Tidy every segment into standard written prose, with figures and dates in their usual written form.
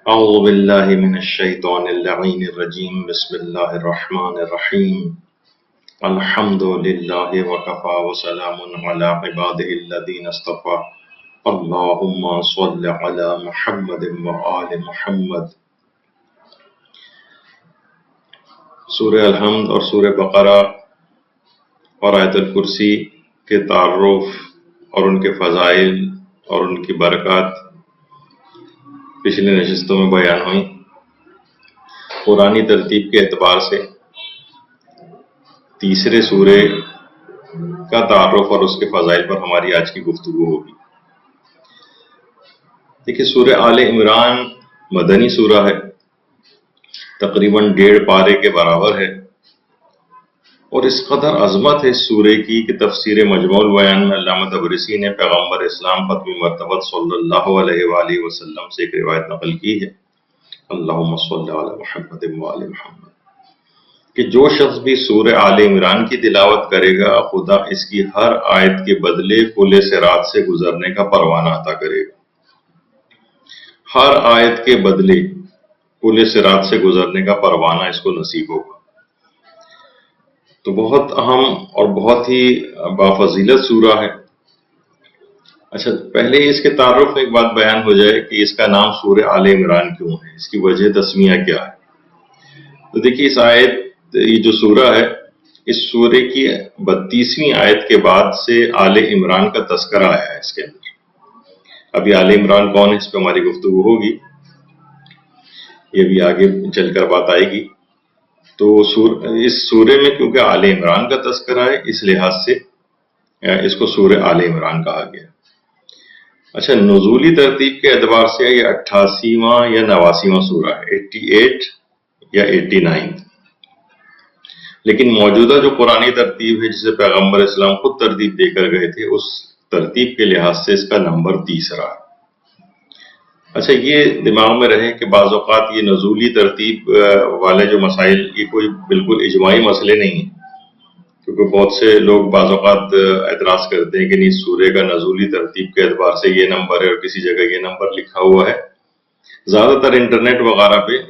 أعوذ بالله من الشيطان اللعين الرجيم بسم الله الرحمن الرحيم الحمد لله وكفى وسلام على عباده الذين اصطفى اللهم صل على محمد وآل محمد۔ سورہ الحمد اور سورہ بقرہ اور آیت الکرسی کے تعارف اور ان کے فضائل اور ان کی برکات پچھلے نشستوں میں بیان ہوئی۔ قرآنی ترتیب کے اعتبار سے تیسرے سورے کا تعارف اور اس کے فضائل پر ہماری آج کی گفتگو ہوگی۔ دیکھیے، سورہ آل عمران مدنی سورہ ہے، تقریباً 1.5 پارے کے برابر ہے، اور اس قدر عظمت ہے اس سورے کی کہ تفسیر مجموع البیان میں علامہ طبرسی نے پیغمبر اسلام ختم مرتبت صلی اللہ علیہ وآلہ وسلم سے ایک روایت نقل کی ہے، اللہم صلی علی محمد وآل محمد، کہ جو شخص بھی سورہ آل عمران کی تلاوت کرے گا خدا اس کی ہر آیت کے بدلے پل صراط سے گزرنے کا پروانہ عطا کرے گا۔ ہر آیت کے بدلے پل صراط سے گزرنے کا پروانہ اس کو نصیب ہوگا۔ تو بہت اہم اور بہت ہی بافضیلت سورہ ہے۔ اچھا، پہلے اس کے تعارف میں ایک بات بیان ہو جائے کہ اس کا نام سورہ آل عمران کیوں ہے، اس کی وجہ تسمیہ کیا ہے۔ تو دیکھیے، اس آیت یہ جو سورہ ہے، اس سورے کی 32ویں آیت کے بعد سے آل عمران کا تذکرہ آیا ہے اس کے اندر۔ ابھی آل عمران کون ہے اس پہ ہماری گفتگو ہوگی، یہ بھی آگے چل کر بات آئے گی۔ تو اس سورے میں کیونکہ آل عمران کا تذکرہ ہے، اس لحاظ سے اس کو سورہ آل عمران کہا گیا۔ اچھا، نزولی ترتیب کے اعتبار سے یہ 88واں یا 89واں سورہ ہے، 88 یا 89۔ لیکن موجودہ جو قرآنی ترتیب ہے جسے پیغمبر اسلام خود ترتیب دے کر گئے تھے، اس ترتیب کے لحاظ سے اس کا نمبر 30 ہے۔ اچھا، یہ دماغ میں رہے کہ بعض اوقات یہ نزولی ترتیب والے جو مسائل یہ کوئی بالکل اجماعی مسئلے نہیں ہیں، کیونکہ بہت سے لوگ بعض اوقات اعتراض کرتے ہیں کہ نہیں، سورے کا نزولی ترتیب کے اعتبار سے یہ نمبر ہے اور کسی جگہ یہ نمبر لکھا ہوا ہے۔ زیادہ تر انٹرنیٹ وغیرہ پہ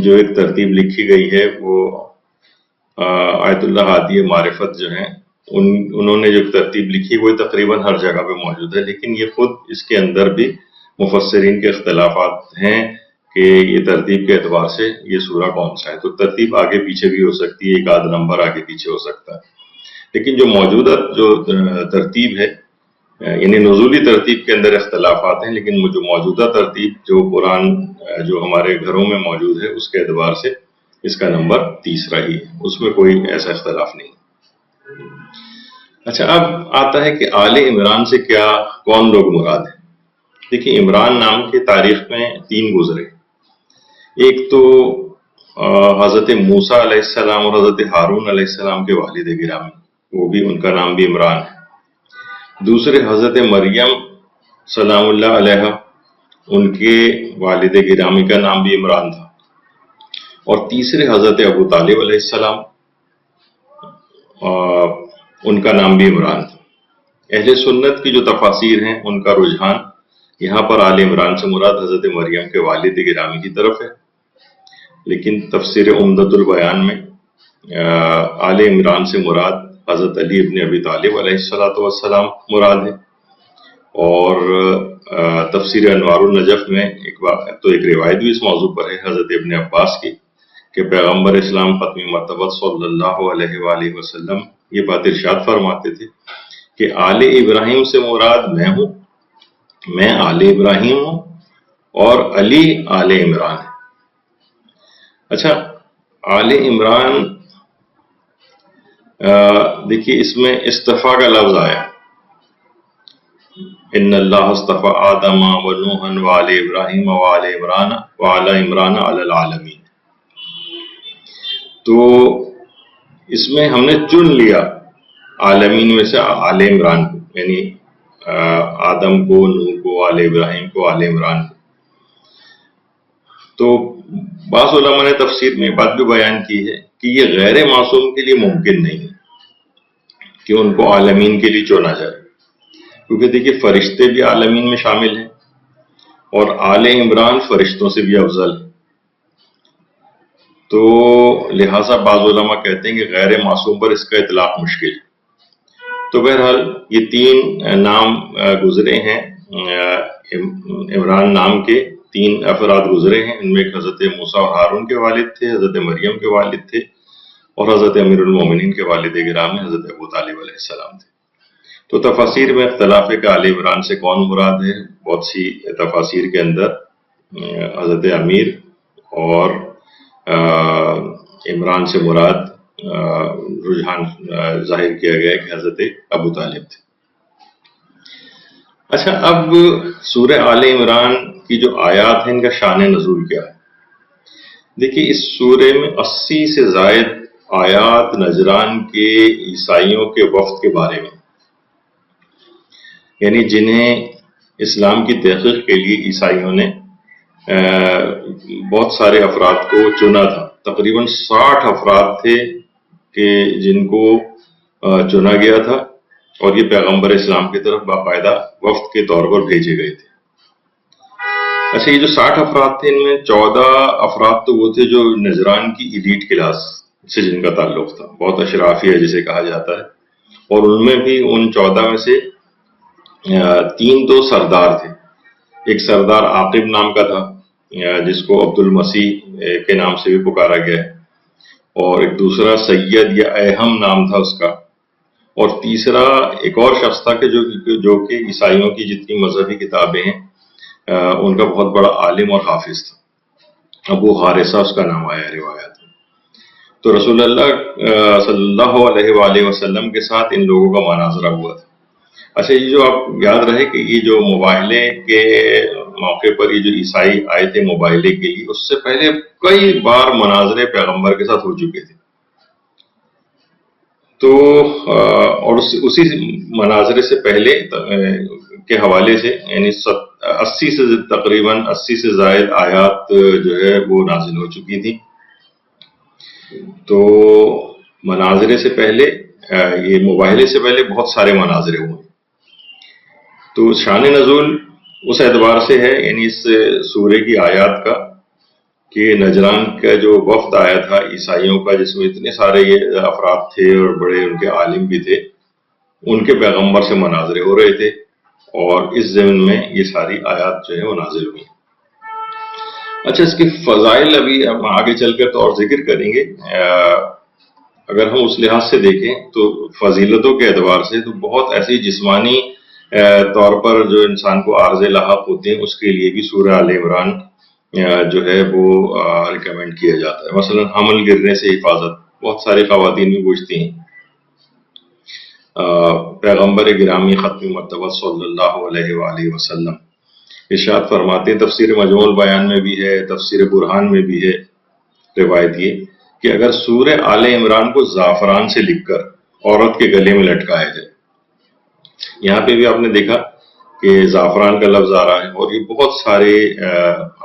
جو ایک ترتیب لکھی گئی ہے وہ آیت اللہ ہادی معرفت جو ہیں انہوں نے جو ترتیب لکھی وہ تقریباً ہر جگہ پہ موجود ہے، لیکن یہ خود اس کے اندر بھی مفسرین کے اختلافات ہیں کہ یہ ترتیب کے اعتبار سے یہ سورہ کون سا ہے۔ تو ترتیب آگے پیچھے بھی ہو سکتی ہے، ایک آدھ نمبر آگے پیچھے ہو سکتا ہے، لیکن جو موجودہ جو ترتیب ہے، یعنی نزولی ترتیب کے اندر اختلافات ہیں، لیکن جو موجودہ ترتیب جو قرآن جو ہمارے گھروں میں موجود ہے اس کے اعتبار سے اس کا نمبر 30 ہی ہے، اس میں کوئی ایسا اختلاف نہیں۔ اچھا، اب آتا ہے کہ آل عمران سے کیا کون لوگ مراد ہیں۔ دیکھیے، عمران نام کے تاریخ میں 3 گزرے، ایک تو حضرت موسیٰ علیہ السلام اور حضرت ہارون علیہ السلام کے والد گرامی، وہ بھی ان کا نام بھی عمران ہے۔ دوسرے حضرت مریم سلام اللہ علیہ، ان کے والد گرامی کا نام بھی عمران تھا۔ اور تیسرے حضرت ابو طالب علیہ السلام، ان کا نام بھی عمران تھا۔ اہل سنت کی جو تفاسیر ہیں ان کا رجحان یہاں پر آل عمران سے مراد حضرت مریم کے والد گرامی کی طرف ہے، لیکن تفسیر عمدۃ البیان میں آل عمران سے مراد حضرت علی ابن ابی طالب علیہ السلام مراد ہے۔ اور تفسیر انوار النجف میں ایک روایت بھی اس موضوع پر ہے حضرت ابن عباس کی کہ پیغمبر اسلام ختم مرتبت صلی اللہ علیہ وآلہ وسلم یہ بات ارشاد فرماتے تھے کہ آل ابراہیم سے مراد میں ہوں، میں آل ابراہیم ہوں، اور علی آل عمران ہے۔ اچھا، آل عمران دیکھیے اس میں اصطفیٰ کا لفظ آیا، ان اللہ اصطفیٰ آدم و نوحا و آل ابراہیم و آل عمران و آل عمران علی العالمین۔ تو اس میں ہم نے چن لیا عالمین میں سے آل عمران کو، یعنی آدم کو، نوح کو، آل ابراہیم کو، آل عمران کو۔ تو بعض علماء نے تفسیر میں بات بھی بیان کی ہے کہ یہ غیر معصوم کے لیے ممکن نہیں ہے کہ ان کو عالمین کے لیے چنا جائے، کیونکہ دیکھیے فرشتے بھی عالمین میں شامل ہیں، اور آل عمران فرشتوں سے بھی افضل ہے. تو لہٰذا بعض علماء کہتے ہیں کہ غیر معصوم پر اس کا اطلاق مشکل ہے. تو بہرحال یہ 3 نام گزرے ہیں، عمران نام کے 3 افراد گزرے ہیں. ان میں ایک حضرت موسیٰ اور ہارون کے والد تھے، حضرت مریم کے والد تھے، اور حضرت امیر المومنین کے والد گرامی حضرت ابو طالب علیہ السلام تھے. تو تفاسیر میں اختلاف ہے کہ آل عمران سے کون مراد ہے. بہت سی تفاسیر کے اندر حضرت امیر اور عمران سے مراد رجحان ظاہر کیا گیا ہے کہ حضرت ابو طالب تھے. اچھا، اب سورہ آل عمران کی جو آیات ہیں ان کا شان نزول کیا ہے؟ دیکھیے، اس سورے میں 80 سے زائد آیات نجران کے عیسائیوں کے وفد کے بارے میں، یعنی جنہیں اسلام کی تحقیق کے لیے عیسائیوں نے بہت سارے افراد کو چنا تھا. تقریباً 60 افراد تھے کہ جن کو چنا گیا تھا، اور یہ پیغمبر اسلام کی طرف باقاعدہ وفد کے طور پر بھیجے گئے تھے. اچھا، یہ جو 60 افراد تھے، ان میں 14 افراد تو وہ تھے جو نجران کی ایلیٹ کلاس سے جن کا تعلق تھا، بہت اشرافیہ جسے کہا جاتا ہے. اور ان میں بھی ان 14 میں سے 3 تو سردار تھے. ایک سردار عاقب نام کا تھا جس کو عبد المسیح کے نام سے بھی پکارا گیا ہے، اور ایک دوسرا سید یا اہم نام تھا اس کا، اور تیسرا ایک اور شخص تھا کہ جو کہ عیسائیوں کی جتنی مذہبی کتابیں ہیں ان کا بہت بڑا عالم اور حافظ تھا. ابو حارثہ اس کا نام آیا روایات میں. تو رسول اللہ صلی اللہ علیہ وآلہ وسلم کے ساتھ ان لوگوں کا مناظرہ ہوا تھا. اچھا، یہ جو آپ یاد رہے کہ یہ جو مباہلے کے موقع پر یہ جو عیسائی آئے تھے مباہلے کے لیے، اس سے پہلے کئی بار مناظرے پیغمبر کے ساتھ ہو چکے تھے. تو اور اسی مناظرے سے پہلے کے حوالے سے یعنی 80 سے تقریباً 80 سے زائد آیات جو ہے وہ نازل ہو چکی تھی. تو مناظرے سے پہلے یہ مباہلے سے پہلے بہت سارے مناظرے ہوئے. تو شان نزول اس اعتبار سے ہے، یعنی اس سورے کی آیات کا، کہ نجران کا جو وفد آیا تھا عیسائیوں کا، جس میں اتنے سارے یہ افراد تھے اور بڑے ان کے عالم بھی تھے، ان کے پیغمبر سے مناظرے ہو رہے تھے، اور اس ضمن میں یہ ساری آیات جو ہے وہ نازل ہوئی. اچھا، اس کی فضائل ابھی ہم آگے چل کر تو اور ذکر کریں گے. اگر ہم اس لحاظ سے دیکھیں تو فضیلتوں کے اعتبار سے تو بہت ایسی جسمانی طور پر جو انسان کو عارضے لاحق ہوتے ہیں، اس کے لیے بھی سورہ آل عمران جو ہے وہ ریکمینڈ کیا جاتا ہے. مثلا حمل گرنے سے حفاظت، بہت ساری خواتین بھی پوچھتی ہیں. پیغمبر گرامی ختم مرتبہ صلی اللہ علیہ وآلہ وسلم ارشاد فرماتے ہیں، تفسیر مجموع البیان میں بھی ہے، تفسیر برہان میں بھی ہے روایت یہ، کہ اگر سورہ آل عمران کو زعفران سے لکھ کر عورت کے گلے میں لٹکایا جائے، یہاں پہ بھی آپ نے دیکھا کہ زعفران کا لفظ آ رہا ہے، اور یہ بہت سارے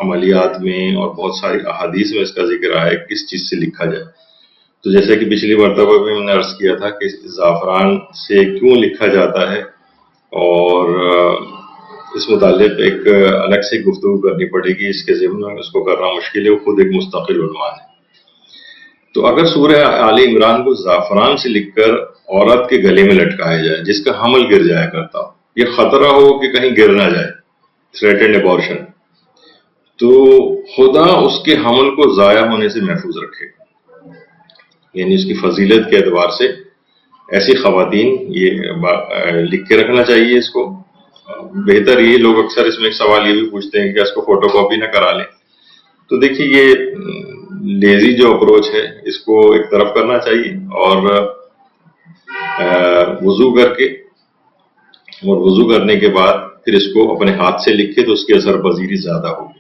عملیات میں اور بہت ساری احادیث میں اس کا ذکر آیا ہے کس چیز سے لکھا جائے. تو جیسے کہ پچھلی مرتبہ بھی میں نے عرض کیا تھا کہ زعفران سے کیوں لکھا جاتا ہے، اور اس متعلق ایک الگ سے گفتگو کرنی پڑے گی. اس کے ضمن میں اس کو کرنا مشکل ہے، وہ خود ایک مستقل عنوان ہے. تو اگر سورہ آل عمران کو زعفران سے لکھ کر عورت کے گلے میں لٹکایا جائے جس کا حمل گر جایا کرتا ہو، یہ خطرہ ہو کہ کہیں گر نہ جائے، تھریٹنڈ ابارشن، تو خدا اس کے حمل کو ضائع ہونے سے محفوظ رکھے گا. یعنی اس کی فضیلت کے اعتبار سے ایسی خواتین یہ لکھ کے رکھنا چاہیے. اس کو بہتر یہ لوگ اکثر اس میں ایک سوال یہ بھی پوچھتے ہیں کہ اس کو فوٹو کاپی نہ کرا لیں. تو دیکھیے، یہ لیزی جو اپروچ ہے اس کو ایک طرف کرنا چاہیے، اور وضو کر کے اور وضو کرنے کے بعد پھر اس کو اپنے ہاتھ سے لکھے تو اس کی اثر پذیری زیادہ ہوگی.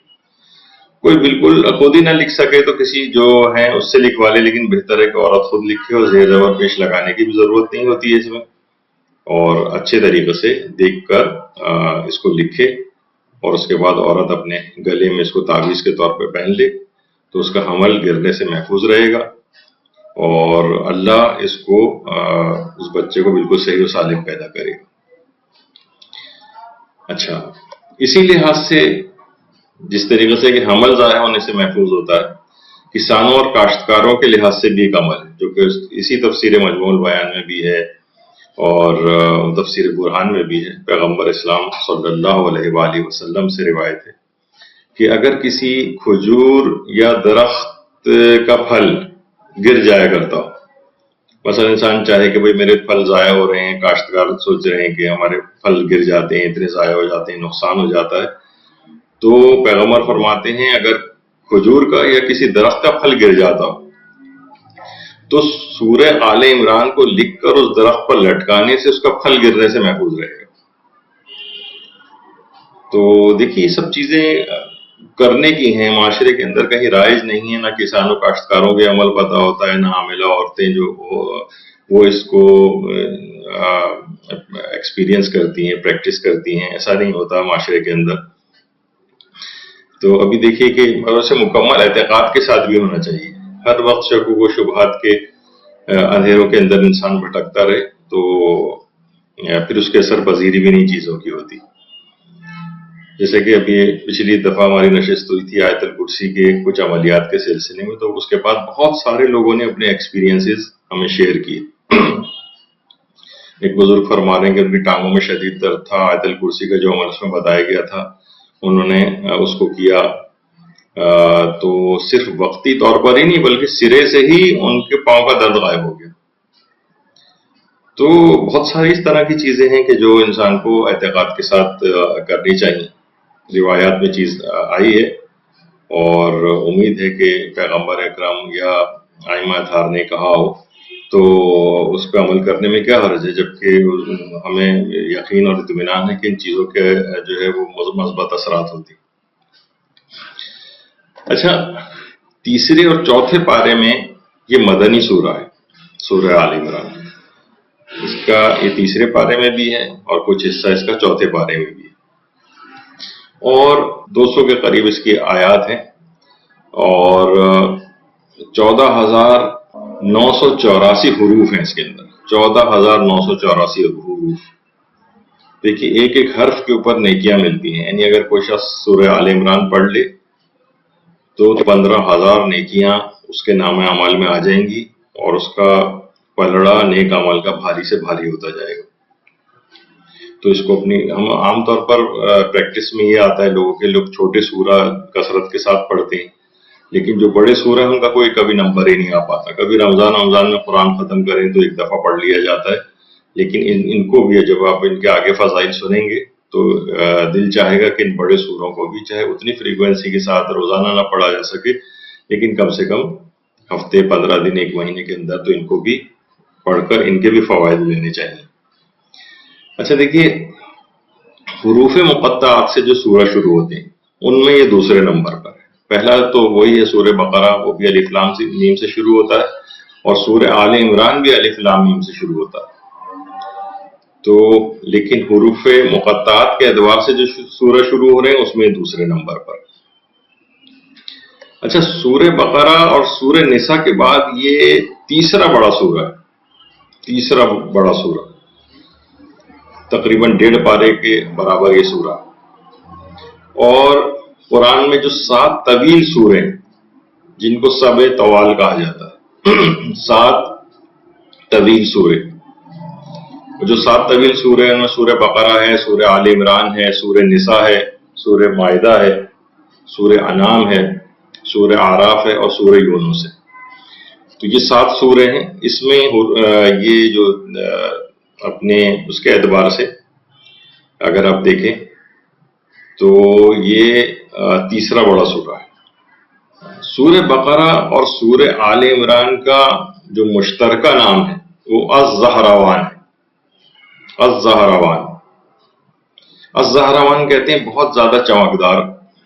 کوئی بالکل خود ہی نہ لکھ سکے تو کسی جو ہیں اس سے لکھوا لے، لیکن بہتر ہے کہ عورت خود لکھے، اور زیر زبر پیش لگانے کی بھی ضرورت نہیں ہوتی ہے اس میں، اور اچھے طریقے سے دیکھ کر اس کو لکھے، اور اس کے بعد عورت اپنے گلے میں اس کو تعویذ کے طور پہ پہن لے تو اس کا حمل گرنے سے محفوظ رہے گا، اور اللہ اس کو اس بچے کو بالکل صحیح و سالم پیدا کرے گا. اچھا، اسی لحاظ سے جس طریقے سے کہ حمل ضائع ہونے سے محفوظ ہوتا ہے، کسانوں اور کاشتکاروں کے لحاظ سے بھی ایک عمل ہے، جو کہ اسی تفسیر مجموع البیان میں بھی ہے اور تفسیر برہان میں بھی ہے۔ پیغمبر اسلام صلی اللہ علیہ وآلہ وسلم سے روایت ہے کہ اگر کسی کھجور یا درخت کا پھل گر جایا کرتا ہو، مثلا انسان چاہے کہ بھئی میرے پھل ضائع ہو رہے ہیں، کاشتکار سوچ رہے ہیں کہ ہمارے پھل گر جاتے ہیں، اتنے ضائع ہو جاتے ہیں، نقصان ہو جاتا ہے، تو پیغمبر فرماتے ہیں اگر کھجور کا یا کسی درخت کا پھل گر جاتا ہو تو سورہ آل عمران کو لکھ کر اس درخت پر لٹکانے سے اس کا پھل گرنے سے محفوظ رہے گا۔ تو دیکھیے یہ سب چیزیں کرنے کی ہیں، معاشرے کے اندر کہیں رائج نہیں ہے، نہ کسانوں کاشتکاروں کے عمل پتہ ہوتا ہے، نہ حاملہ عورتیں جو وہ اس کو ایکسپیرینس کرتی ہیں، پریکٹس کرتی ہیں، ایسا نہیں ہوتا معاشرے کے اندر۔ تو ابھی دیکھیے کہ اسے مکمل اعتقاد کے ساتھ بھی ہونا چاہیے، ہر وقت شکوک و شبہات کے اندھیروں کے اندر انسان بھٹکتا رہے تو پھر اس کے اثر پذیری بھی نہیں چیزوں کی ہوتی۔ جیسے کہ ابھی پچھلی دفعہ ہماری نشست ہوئی تھی آیت الکرسی کے کچھ عملیات کے سلسلے میں، تو اس کے بعد بہت سارے لوگوں نے اپنے ایکسپیرینسز ہمیں شیئر کیے۔ ایک بزرگ فرما رہے ہیں کہ ان کی ٹانگوں میں شدید درد تھا، آیت الکرسی کا جو عمل اس میں بتایا گیا تھا انہوں نے اس کو کیا، تو صرف وقتی طور پر ہی نہیں بلکہ سرے سے ہی ان کے پاؤں کا درد غائب ہو گیا۔ تو بہت ساری اس طرح کی چیزیں ہیں کہ جو انسان کو اعتقاد کے ساتھ کرنی چاہیے۔ روایات میں چیز آئی ہے اور امید ہے کہ پیغمبر اکرم یا ائمہ اطہار نے کہا ہو تو اس پہ عمل کرنے میں کیا حرج ہے، جبکہ ہمیں یقین اور اطمینان ہے کہ ان چیزوں کے جو ہے وہ مثبت اثرات ہوتی۔ اچھا، تیسرے اور چوتھے پارے میں یہ مدنی سورہ ہے، سورہ آل عمران۔ اس کا یہ تیسرے پارے میں بھی ہے اور کچھ حصہ اس کا چوتھے پارے میں بھی ہے، اور 200 کے قریب اس کی آیات ہیں اور 14,984 حروف ہیں اس کے اندر، 14,984 حروف۔ دیکھیے ایک ایک حرف کے اوپر نیکیاں ملتی ہیں، یعنی اگر کوئی شخص سورہ آل عمران پڑھ لے تو 15,000 نیکیاں اس کے نام اعمال میں آ جائیں گی اور اس کا پلڑا نیک عمل کا بھاری سے بھاری ہوتا جائے گا۔ تو اس کو اپنی ہم عام طور پر پریکٹس میں یہ آتا ہے لوگوں کے، لوگ چھوٹے سورہ کثرت کے ساتھ پڑھتے ہیں، لیکن جو بڑے سورہ ہیں ان کا کوئی کبھی نمبر ہی نہیں آ پاتا۔ کبھی رمضان میں قرآن ختم کریں تو ایک دفعہ پڑھ لیا جاتا ہے، لیکن ان کو بھی جب آپ ان کے آگے فضائل سنیں گے تو دل چاہے گا کہ ان بڑے سوروں کو بھی چاہے اتنی فریکوینسی کے ساتھ روزانہ نہ پڑھا جا سکے، لیکن کم سے کم ہفتے 15 دن ایک مہینے کے اندر تو ان کو بھی پڑھ کر ان کے بھی فوائد لینے چاہیے۔ اچھا دیکھیے، حروف مقطعات سے جو سورہ شروع ہوتے ہیں ان میں یہ دوسرے نمبر پر ہے۔ پہلا تو وہی ہے سورہ بقرہ، وہ بھی الف لام میم سے شروع ہوتا ہے، اور سورہ آل عمران بھی الف لام میم سے شروع ہوتا ہے۔ تو لیکن حروف مقطعات کے اعتبار سے جو سورہ شروع ہو رہے ہیں اس میں دوسرے نمبر پر۔ اچھا، سورہ بقرہ اور سورہ نساء کے بعد یہ تیسرا بڑا سورہ ہے، تیسرا بڑا سورہ، تقریباً 1.5 پارے کے برابر یہ سورہ۔ اور قرآن میں جو 7 طویل سورے ہیں جن کو سبع طوال کہا جاتا ہے، 7 طویل سورے، جو 7 طویل سورے ہیں ان میں سورہ بقرہ ہے، سورہ آل عمران ہے، سورہ نساء ہے، سورہ مائدہ ہے، سورہ انعام ہے، سورہ اعراف ہے اور سورہ یونس ہے۔ تو یہ 7 سورے ہیں۔ اس میں یہ جو اپنے اس کے اعتبار سے اگر آپ دیکھیں تو یہ تیسرا بڑا سورہ ہے۔ سورہ بقرہ اور سورہ آل عمران کا جو مشترکہ نام ہے وہ الزہراوان ہے۔ الزہراوان کہتے ہیں بہت زیادہ چمکدار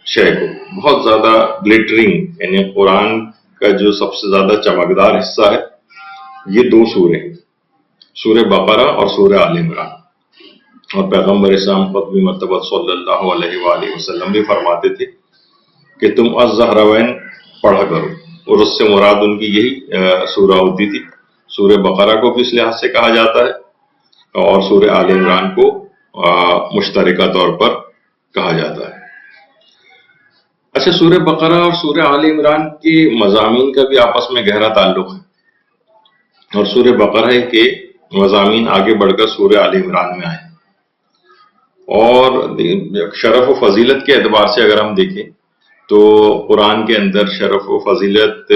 شے کو، بہت زیادہ گلٹرنگ، یعنی قرآن کا جو سب سے زیادہ چمکدار حصہ ہے یہ 2 سورے ہیں، سورہ بقرہ اور سورہ آل عمران۔ اور پیغمبر اسلام خطبی مرتبہ صلی اللہ علیہ وآلہ وسلم بھی فرماتے تھے کہ تم الزہراوین پڑھا کرو، اور اس سے مراد ان کی یہی سورہ ہوتی تھی۔ سورہ بقرہ کو بھی اس لحاظ سے کہا جاتا ہے اور سورہ آل عمران کو مشترکہ طور پر کہا جاتا ہے۔ اچھا، سورہ بقرہ اور سورہ آل عمران کے مضامین کا بھی آپس میں گہرا تعلق ہے، اور سورہ بقرہ کے مضامین آگے بڑھ کر سورہ آل عمران میں آئے، اور شرف و فضیلت کے اعتبار سے اگر ہم دیکھیں تو قرآن کے اندر شرف و فضیلت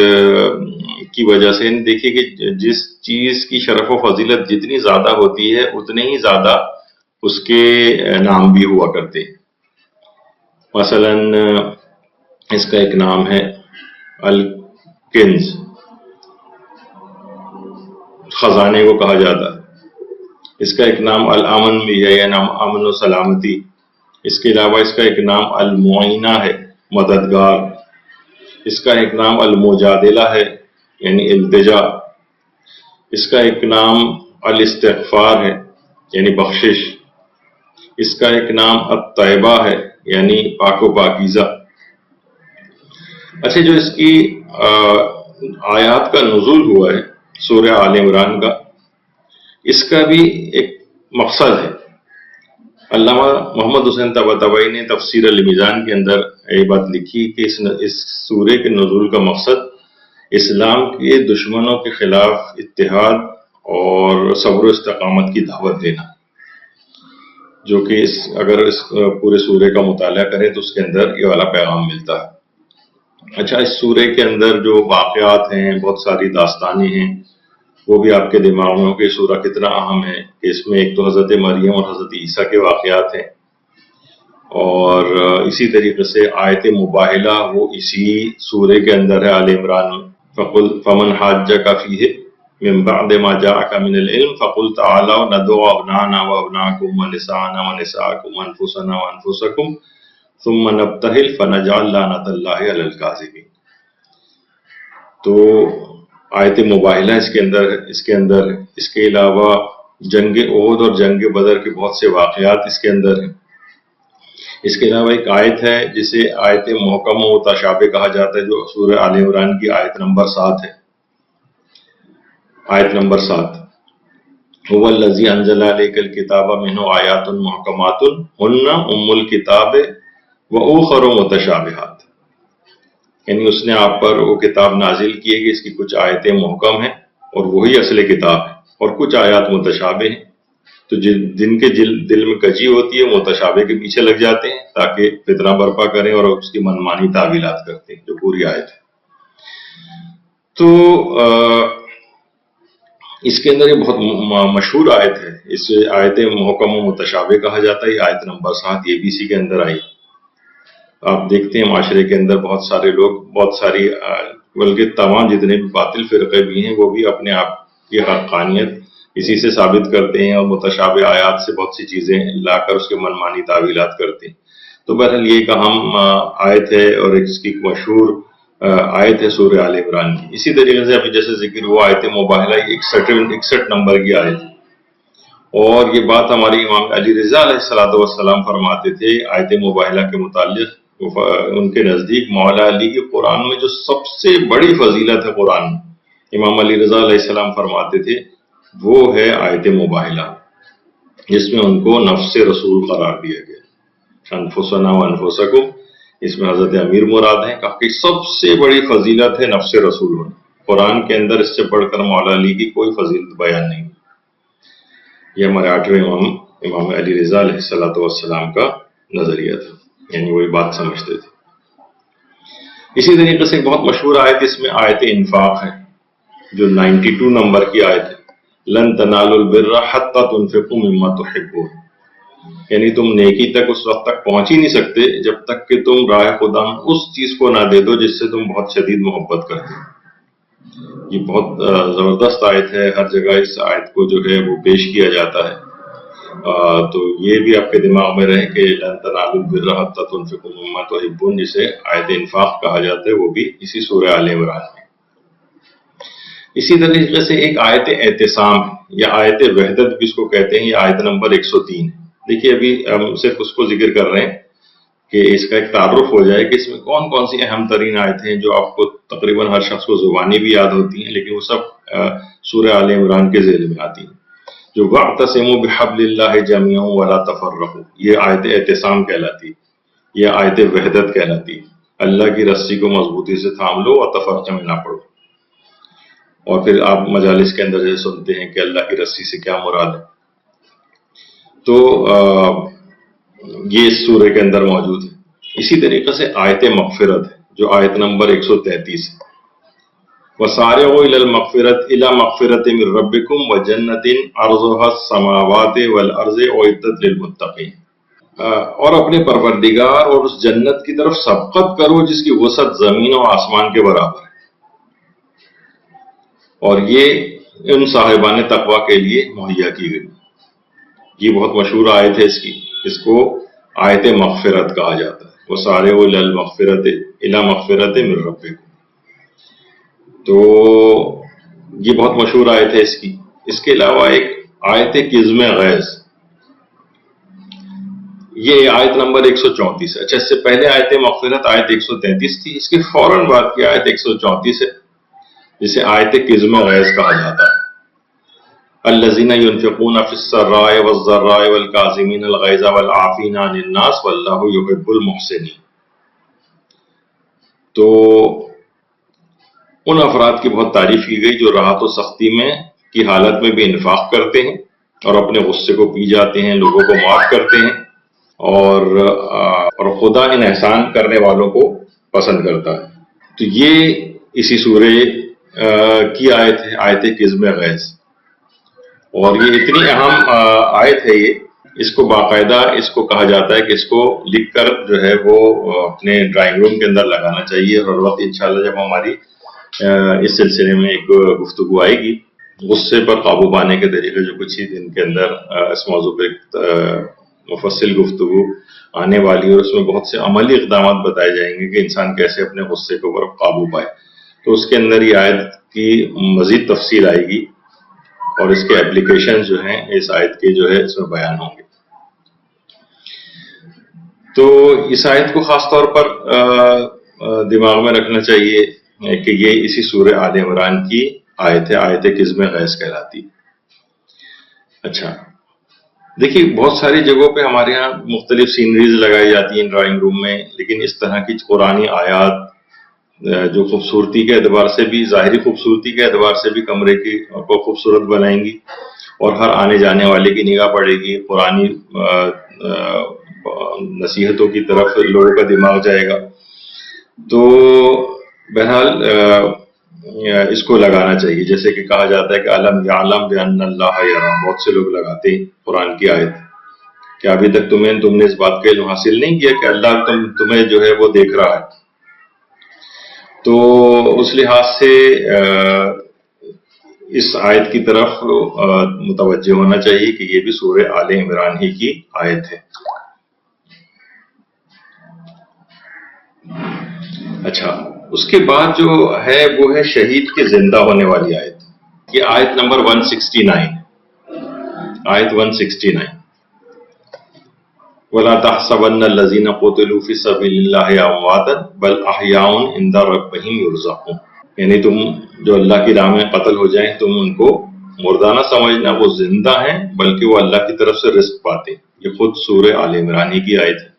کی وجہ سے دیکھیے کہ جس چیز کی شرف و فضیلت جتنی زیادہ ہوتی ہے اتنے ہی زیادہ اس کے نام بھی ہوا کرتے ہیں۔ مثلا اس کا ایک نام ہے الکنز، خزانے کو کہا جاتا ہے۔ اس کا ایک نام الامن بھی ہے، یا نام امن و سلامتی۔ اس کے علاوہ اس کا ایک نام المعینہ ہے، مددگار۔ اس کا ایک نام المجادلہ ہے، یعنی التجا۔ اس کا ایک نام الاستغفار ہے، یعنی بخشش۔ اس کا ایک نام الطیبہ ہے، یعنی پاک و پاکیزہ۔ اچھا، جو اس کی آیات کا نزول ہوا ہے سورہ آل عمران کا، اس کا بھی ایک مقصد ہے۔ علامہ محمد حسین طباطبائی نے تفسیر المیزان کے اندر یہ بات لکھی کہ اس سورے کے نزول کا مقصد اسلام کے دشمنوں کے خلاف اتحاد اور صبر و استقامت کی دعوت دینا، جو کہ اگر اس پورے سورے کا مطالعہ کریں تو اس کے اندر یہ والا پیغام ملتا ہے۔ اچھا، اس سورے کے اندر جو واقعات ہیں، بہت ساری داستانیں ہیں، وہ بھی آپ کے دماغ میں ہو کہ سورہ کتنا اہم ہے، کہ اس میں ایک تو حضرت مریم اور حضرت عیسیٰ کے واقعات ہیں، اور اسی طریقے سے آیت مباہلہ وہ اسی سورے کے اندر ہے آل عمران میں۔ فمن حاجک فیہ من بعد ما جاءک من العلم فقل تعالوا ندعو ابناءنا وابناءکم ونساءنا ونساءکم وانفسنا وانفسکم ثم نبتہل فنجعل لعنۃ اللہ علی الکاذبین۔ تو آیت مباہلہ اس کے اندر اس کے علاوہ جنگ احد اور جنگ بدر کے بہت سے واقعات اس کے اندر ہیں۔ اس کے علاوہ ایک آیت ہے جسے آیت محکمہ و متشابہ کہا جاتا ہے، جو سورہ آل عمران کی آیت نمبر 7 ہے۔ آیت نمبر 7، هو الذی انزل علیک الکتاب منہ آیات محکمات ہن ام الکتاب واخر متشابہات، یعنی اس نے آپ پر وہ کتاب نازل کی ہے کہ اس کی کچھ آیتیں محکم ہیں اور وہی اصل کتاب ہے، اور کچھ آیات متشابہ ہیں، تو جن کے دل میں کجی ہوتی ہے متشابہ کے پیچھے لگ جاتے ہیں تاکہ فتنہ برپا کریں اور اس کی منمانی تعویلات کرتے ہیں، جو پوری آیت ہے۔ تو اس کے اندر یہ بہت مشہور آیت ہے، اس آیت محکم و متشابہ کہا جاتا ہے۔ یہ آیت نمبر 7 یہ بھی اسی کے اندر آئی۔ آپ دیکھتے ہیں معاشرے کے اندر بہت سارے لوگ، بہت ساری بلکہ تمام جتنے بھی باطل فرقے بھی ہیں، وہ بھی اپنے آپ کی حقانیت اسی سے ثابت کرتے ہیں، اور متشابہ آیات سے بہت سی چیزیں لا کر اس کے منمانی تعویلات کرتے ہیں۔ تو بہرحال یہ ایک اہم آیت ہے اور اس کی مشہور آیت ہے سورہ آل عمران کی۔ اسی طریقے سے ابھی جیسے ذکر ہوا آیت مباہلہ 61 نمبر کی آیت، اور یہ بات ہماری امام علی رضا علیہ السلام فرماتے تھے آیت مباہلہ کے متعلق۔ ان کے نزدیک مولا علی کے قرآن میں جو سب سے بڑی فضیلت ہے قرآن میں، امام علی رضا علیہ السلام فرماتے تھے وہ ہے آیت مباہلہ، جس میں ان کو نفس رسول قرار دیا گیا، انفسنا و انفسکم، اس میں حضرت امیر مراد ہیں، کہا کہ سب سے بڑی فضیلت ہے نفس رسول ہونا۔ قرآن کے اندر اس سے پڑھ کر مولا علی کی کوئی فضیلت بیان نہیں۔ یہ ہمارے 8ویں امام علی رضا علیہ السلام کا نظریہ تھا، یعنی وہی بات سمجھتے تھے۔ اسی طریقے سے ایک بہت مشہور آیت اس میں آیت انفاق ہے، جو 92 نمبر کی آیت ہے، لن تنالوا البر حتی تنفقوا مما تحبون، یعنی تم نیکی تک اس وقت تک پہنچ ہی نہیں سکتے جب تک کہ تم راہ خدا میں اس چیز کو نہ دے دو جس سے تم بہت شدید محبت کرتے ہو۔ یہ بہت زبردست آیت ہے، ہر جگہ اس آیت کو جو ہے وہ پیش کیا جاتا ہے۔ تو یہ بھی آپ کے دماغ میں رہے کہ لن تنالوا البر حتی تنفقوا مما تحبون، جسے آیت انفاق کہا جاتا ہے، وہ بھی اسی سورہ آل عمران میں۔ اسی طریقے سے ایک آیت اعتصام یا آیت وحدت بھی اس کو کہتے ہیں، یہ آیت نمبر 103۔ دیکھیے ابھی ہم صرف اس کو ذکر کر رہے ہیں کہ اس کا ایک تعارف ہو جائے کہ اس میں کون کون سی اہم ترین آیتیں ہیں جو آپ کو تقریباً ہر شخص کو زبانی بھی یاد ہوتی ہیں، لیکن وہ سب سورہ آل عمران کے ذیل میں آتی ہیں۔ جو وَاعْتَصِمُوا بِحَبْلِ اللَّهِ جَمِيعًا وَلَا تَفَرَّقُوا، یہ آیت اعتصام کہلاتی، یہ آیت وحدت کہلاتی۔ اللہ کی رسی کو مضبوطی سے تھام لو اور تفرقہ میں نہ پڑو. اور پھر آپ مجالس کے اندر جیسے سنتے ہیں کہ اللہ کی رسی سے کیا مراد ہے. تو یہ اس سورہ کے اندر موجود ہے. اسی طریقے سے آیت مغفرت ہے جو آیت نمبر 133 ہے. وَسَارِعُوا إِلَى مَغْفِرَةٍ مِّن رَّبِّكُمْ وَجَنَّةٍ عَرْضُهَا السَّمَاوَاتُ وَالْأَرْضُ أُعِدَّتْ لِلْمُتَّقِينَ. اور اپنے پروردگار اور اس جنت کی طرف سبقت کرو جس کی وسعت زمین و آسمان کے برابر ہے، اور یہ ان صاحبان تقوی کے لیے مہیا کی گئی. یہ بہت مشہور آیت ہے اس کو آیت مغفرت کہا جاتا ہے. وَسَارِعُوا إِلَى مَغْفِرَةٍ مِّن رَّبِّكُمْ. تو یہ بہت مشہور آیت ہے اس کی. اس کے علاوہ ایک آیت قزم غیظ، یہ آیت نمبر 134 ہے. اچھا، اس سے پہلے آیت مغفرت آیت 133 تھی، اس کے فوراً بعد کی آیت 134 ہے جسے آیت قزم غیظ کہا جاتا ہے. الذین ينفقون فی السراء والضراء والکاظمین الغیظ والعافین عن الناس واللہ یحب المحسنین. تو ان افراد کی بہت تعریف کی گئی جو راحت و سختی میں کی حالت میں بھی انفاق کرتے ہیں اور اپنے غصے کو پی جاتے ہیں، لوگوں کو معاف کرتے ہیں، اور خدا ان احسان کرنے والوں کو پسند کرتا ہے. تو یہ اسی سورہ کی آیت ہے، آیت قزم غیظ. اور یہ اتنی اہم آیت ہے، اس کو باقاعدہ اس کو کہا جاتا ہے کہ اس کو لکھ کر جو ہے وہ اپنے ڈرائنگ روم کے اندر لگانا چاہیے. اور وقت انشاءاللہ جب ہماری اس سلسلے میں ایک گفتگو آئے گی غصے پر قابو پانے کے طریقے، جو کچھ ہی دن کے اندر اس موضوع پہ مفصل گفتگو آنے والی، اور اس میں بہت سے عملی اقدامات بتائے جائیں گے کہ انسان کیسے اپنے غصے کے اوپر قابو پائے. تو اس کے اندر یہ آیت کی مزید تفصیل آئے گی اور اس کے اپلیکیشن جو ہیں اس آیت کے جو ہے اس میں بیان ہوں گے. تو اس آیت کو خاص طور پر دماغ میں رکھنا چاہیے کہ یہ اسی سورہ آل عمران کی آیت ہے، آیت قزم غیظ کہلاتی. اچھا دیکھیے، بہت ساری جگہوں پہ ہمارے ہاں مختلف سینریز لگائی جاتی ہیں ڈرائنگ روم میں، لیکن اس طرح کی قرآنی آیات جو خوبصورتی کے اعتبار سے بھی، ظاہری خوبصورتی کے اعتبار سے بھی کمرے کو خوبصورت بنائیں گی، اور ہر آنے جانے والے کی نگاہ پڑے گی، قرآنی نصیحتوں کی طرف لوگوں کا دماغ جائے گا. تو بہرحال اس کو لگانا چاہیے. جیسے کہ کہا جاتا ہے کہ علم یعلم بان اللہ یرا، بہت سے لوگ لگاتے ہیں قرآن کی آیت. کہ ابھی تک تم نے اس بات کا علم حاصل نہیں کیا کہ اللہ تمہیں جو ہے وہ دیکھ رہا ہے. تو اس لحاظ سے اس آیت کی طرف متوجہ ہونا چاہیے کہ یہ بھی سورہ آل عمران ہی کی آیت ہے. اچھا، اس کے بعد جو ہے وہ ہے شہید کے زندہ ہونے والی آیت. یہ آیت نمبر 169، آیت 169. وَلَا تَحْسَبَنَّ الَّذِينَ قُتِلُوا فِي سَبِيلِ اللَّهِ أَمْوَاتًا بَلْ أَحْيَاءٌ عِندَ رَبِّهِمْ يُرْزَقُونَ. یعنی تم جو اللہ کی راہ میں قتل ہو جائیں تم ان کو مردہ نہ سمجھنا، وہ زندہ ہیں بلکہ وہ اللہ کی طرف سے رزق پاتے. یہ خود سورہ آل عمران ہی کی آیت ہے،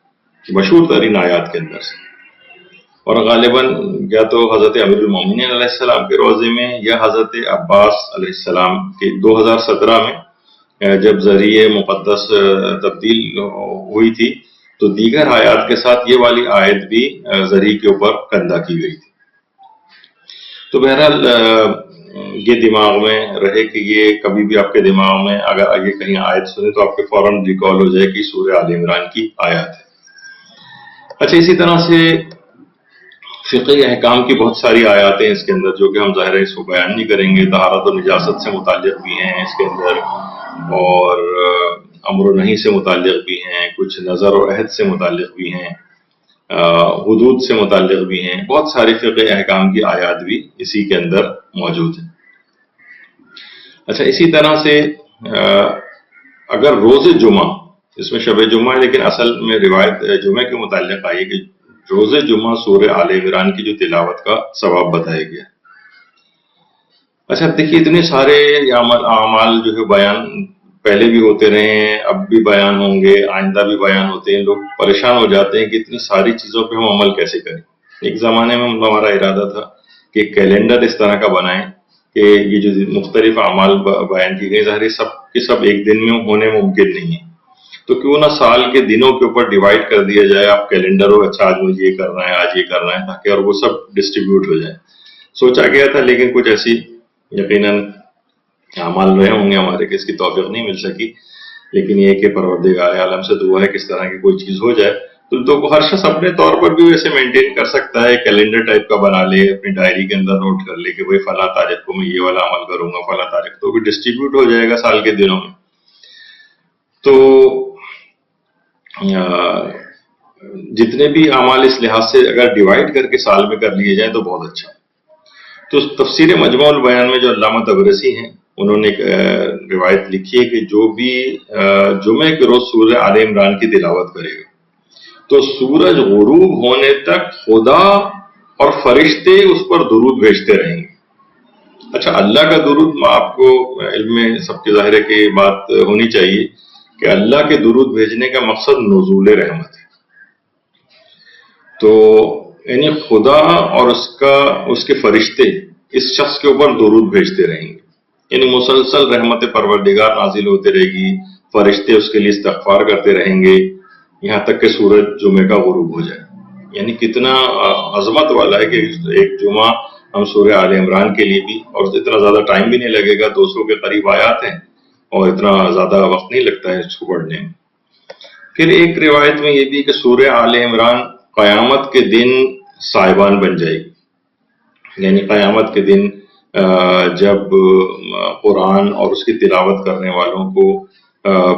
مشہور ترین آیات کے اندر سے. اور غالباً یا تو حضرت امیر المومنین علیہ السلام کے روضے میں یا حضرت عباس علیہ السلام کے 2017 میں جب ذریعہ مقدس تبدیل ہوئی تھی تو دیگر آیات کے ساتھ یہ والی آیت بھی ذریعہ کے اوپر کندہ کی گئی تھی. تو بہرحال یہ دماغ میں رہے کہ یہ کبھی بھی آپ کے دماغ میں اگر آگے کہیں آیت سنیں تو آپ کے فوراً ریکال ہو جائے کہ سورہ آل عمران کی آیات ہے. اچھا، اسی طرح سے فقہی احکام کی بہت ساری آیات ہیں اس کے اندر جو کہ ہم ظاہر ہے اس کو بیان نہیں کریں گے. طہارت و نجاست سے متعلق بھی ہیں اس کے اندر، اور امر و نہی سے متعلق بھی ہیں، کچھ نظر و عہد سے متعلق بھی ہیں، حدود سے متعلق بھی ہیں. بہت ساری فقہ احکام کی آیات بھی اسی کے اندر موجود ہیں. اچھا، اسی طرح سے اگر روز جمعہ، اس میں شب جمعہ ہے لیکن اصل میں روایت جمعہ کے متعلق آئی کہ روز جمعہ سورہ آل عمران کی جو تلاوت کا ثواب بتایا گیا. اچھا دیکھیے، اتنے سارے اعمال جو ہے بیان پہلے بھی ہوتے رہے ہیں، اب بھی بیان ہوں گے، آئندہ بھی بیان ہوتے ہیں. لوگ پریشان ہو جاتے ہیں کہ اتنی ساری چیزوں پہ ہم عمل کیسے کریں. ایک زمانے میں ہمارا ارادہ تھا کہ کیلنڈر اس طرح کا بنائیں کہ یہ جو مختلف اعمال بیان کی گئی، ظاہر ہے سب کے سب ایک دن میں ہونے ممکن نہیں ہے، تو کیوں نہ سال کے دنوں کے اوپر ڈیوائڈ کر دیا جائے، آپ کیلنڈر ہو، اچھا آج مجھے یہ کرنا ہے، آج یہ کرنا ہے، تاکہ اور وہ سب ڈسٹریبیوٹ ہو جائے. سوچا گیا تھا لیکن کچھ ایسی یقیناً اعمال رہے ہوں گے ہمارے کہ اس کی توفیق نہیں مل سکی. لیکن یہ کہ پروردگار عالم سے دعا ہے کس طرح کی کوئی چیز ہو جائے تو ہر شخص اپنے طور پر بھی ویسے مینٹین کر سکتا ہے، کیلنڈر ٹائپ کا بنا لے، اپنی ڈائری کے اندر نوٹ کر لے کہ بھائی فلاں تاریخ کو میں یہ والا عمل کروں گا، فلاں تاریخ تو بھی ڈسٹریبیوٹ ہو جائے گا سال کے دنوں میں. تو جتنے بھی اعمال اس لحاظ سے اگر ڈیوائڈ کر کے سال میں کر لیے جائیں تو بہت اچھا. تو تفسیر مجموع البیان میں جو علامہ طبرسی ہیں انہوں نے ایک روایت لکھی ہے کہ جو بھی جمعے کے روز سورہ آل عمران کی تلاوت کرے گا تو سورج غروب ہونے تک خدا اور فرشتے اس پر درود بھیجتے رہیں گے. اچھا، اللہ کا درود آپ کو علم میں سب کے ظاہر ہے کہ یہ بات ہونی چاہیے کہ اللہ کے درود بھیجنے کا مقصد نزول رحمت ہے. تو یعنی خدا اور اس کے فرشتے اس شخص کے اوپر درود بھیجتے رہیں گے، یعنی مسلسل رحمت پروردگار نازل ہوتے رہے گی، فرشتے اس کے لیے استغفار کرتے رہیں گے یہاں تک کہ سورج جمعے کا غروب ہو جائے. یعنی کتنا عظمت والا ہے کہ ایک جمعہ ہم سورہ آل عمران کے لیے بھی، اور اتنا زیادہ ٹائم بھی نہیں لگے گا، 200 کے قریب آیات ہیں اور اتنا زیادہ وقت نہیں لگتا ہے اس کو پڑھنے میں. پھر ایک روایت میں یہ بھی کہ سورہ آل عمران قیامت کے دن صاحبان بن جائے گی، یعنی قیامت کے دن جب قرآن اور اس کی تلاوت کرنے والوں کو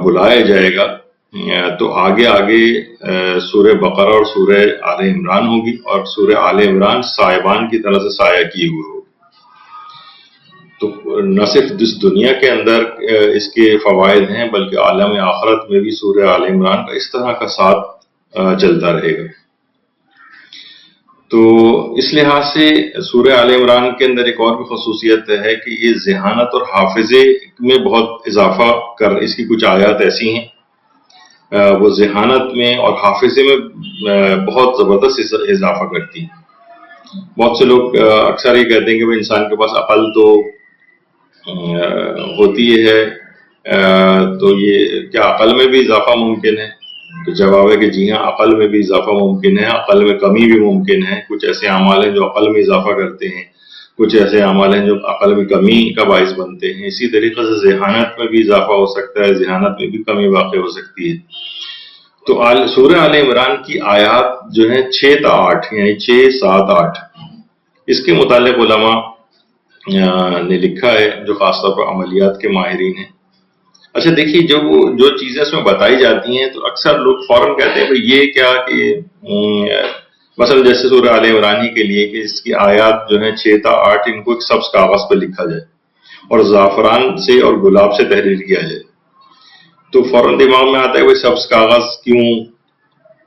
بلایا جائے گا تو آگے آگے سورہ بقرہ اور سورہ آل عمران ہوگی، اور سورہ آل عمران صاحبان کی طرح سے سایہ کیے ہوئے ہوگی. تو نہ صرف اس دنیا کے اندر اس کے فوائد ہیں بلکہ عالم آخرت میں بھی سورہ آل عمران کا اس طرح کا ساتھ چلتا رہے گا. تو اس لحاظ سے سورہ آل عمران کے اندر ایک اور بھی خصوصیت ہے کہ یہ ذہانت اور حافظے میں بہت اضافہ اس کی کچھ آیات ایسی ہیں وہ ذہانت میں اور حافظے میں بہت زبردست اضافہ کرتی ہیں. بہت سے لوگ اکثر یہ کہتے ہیں کہ انسان کے پاس عقل تو ہوتی ہے، تو یہ کیا عقل میں بھی اضافہ ممکن ہے؟ تو جواب ہے کہ جی ہاں، عقل میں بھی اضافہ ممکن ہے، عقل میں کمی بھی ممکن ہے. کچھ ایسے اعمال ہیں جو عقل میں اضافہ کرتے ہیں، کچھ ایسے اعمال ہیں جو عقل میں کمی کا باعث بنتے ہیں. اسی طریقے سے ذہانت میں بھی اضافہ ہو سکتا ہے، ذہانت میں بھی کمی واقع ہو سکتی ہے. تو سورہ آل عمران کی آیات جو ہیں 6 تا 8 یعنی 6 7 8 اس کے متعلق علماء نے لکھا ہے جو خاص طور پر عملیات کے ماہرین ہیں. اچھا دیکھیے، جو چیزیں اس میں بتائی جاتی ہیں تو اکثر لوگ فوراً کہتے ہیں کہ یہ کیا کہ مثلا جیسے سورہ آل عمران کے لیے کہ اس کی آیات جو ہیں 6 تا 8 ان کو ایک سبز کاغذ پر لکھا جائے اور زعفران سے اور گلاب سے تحریر کیا جائے. تو فوراً دماغ میں آتا ہے وہ سبز کاغذ کیوں،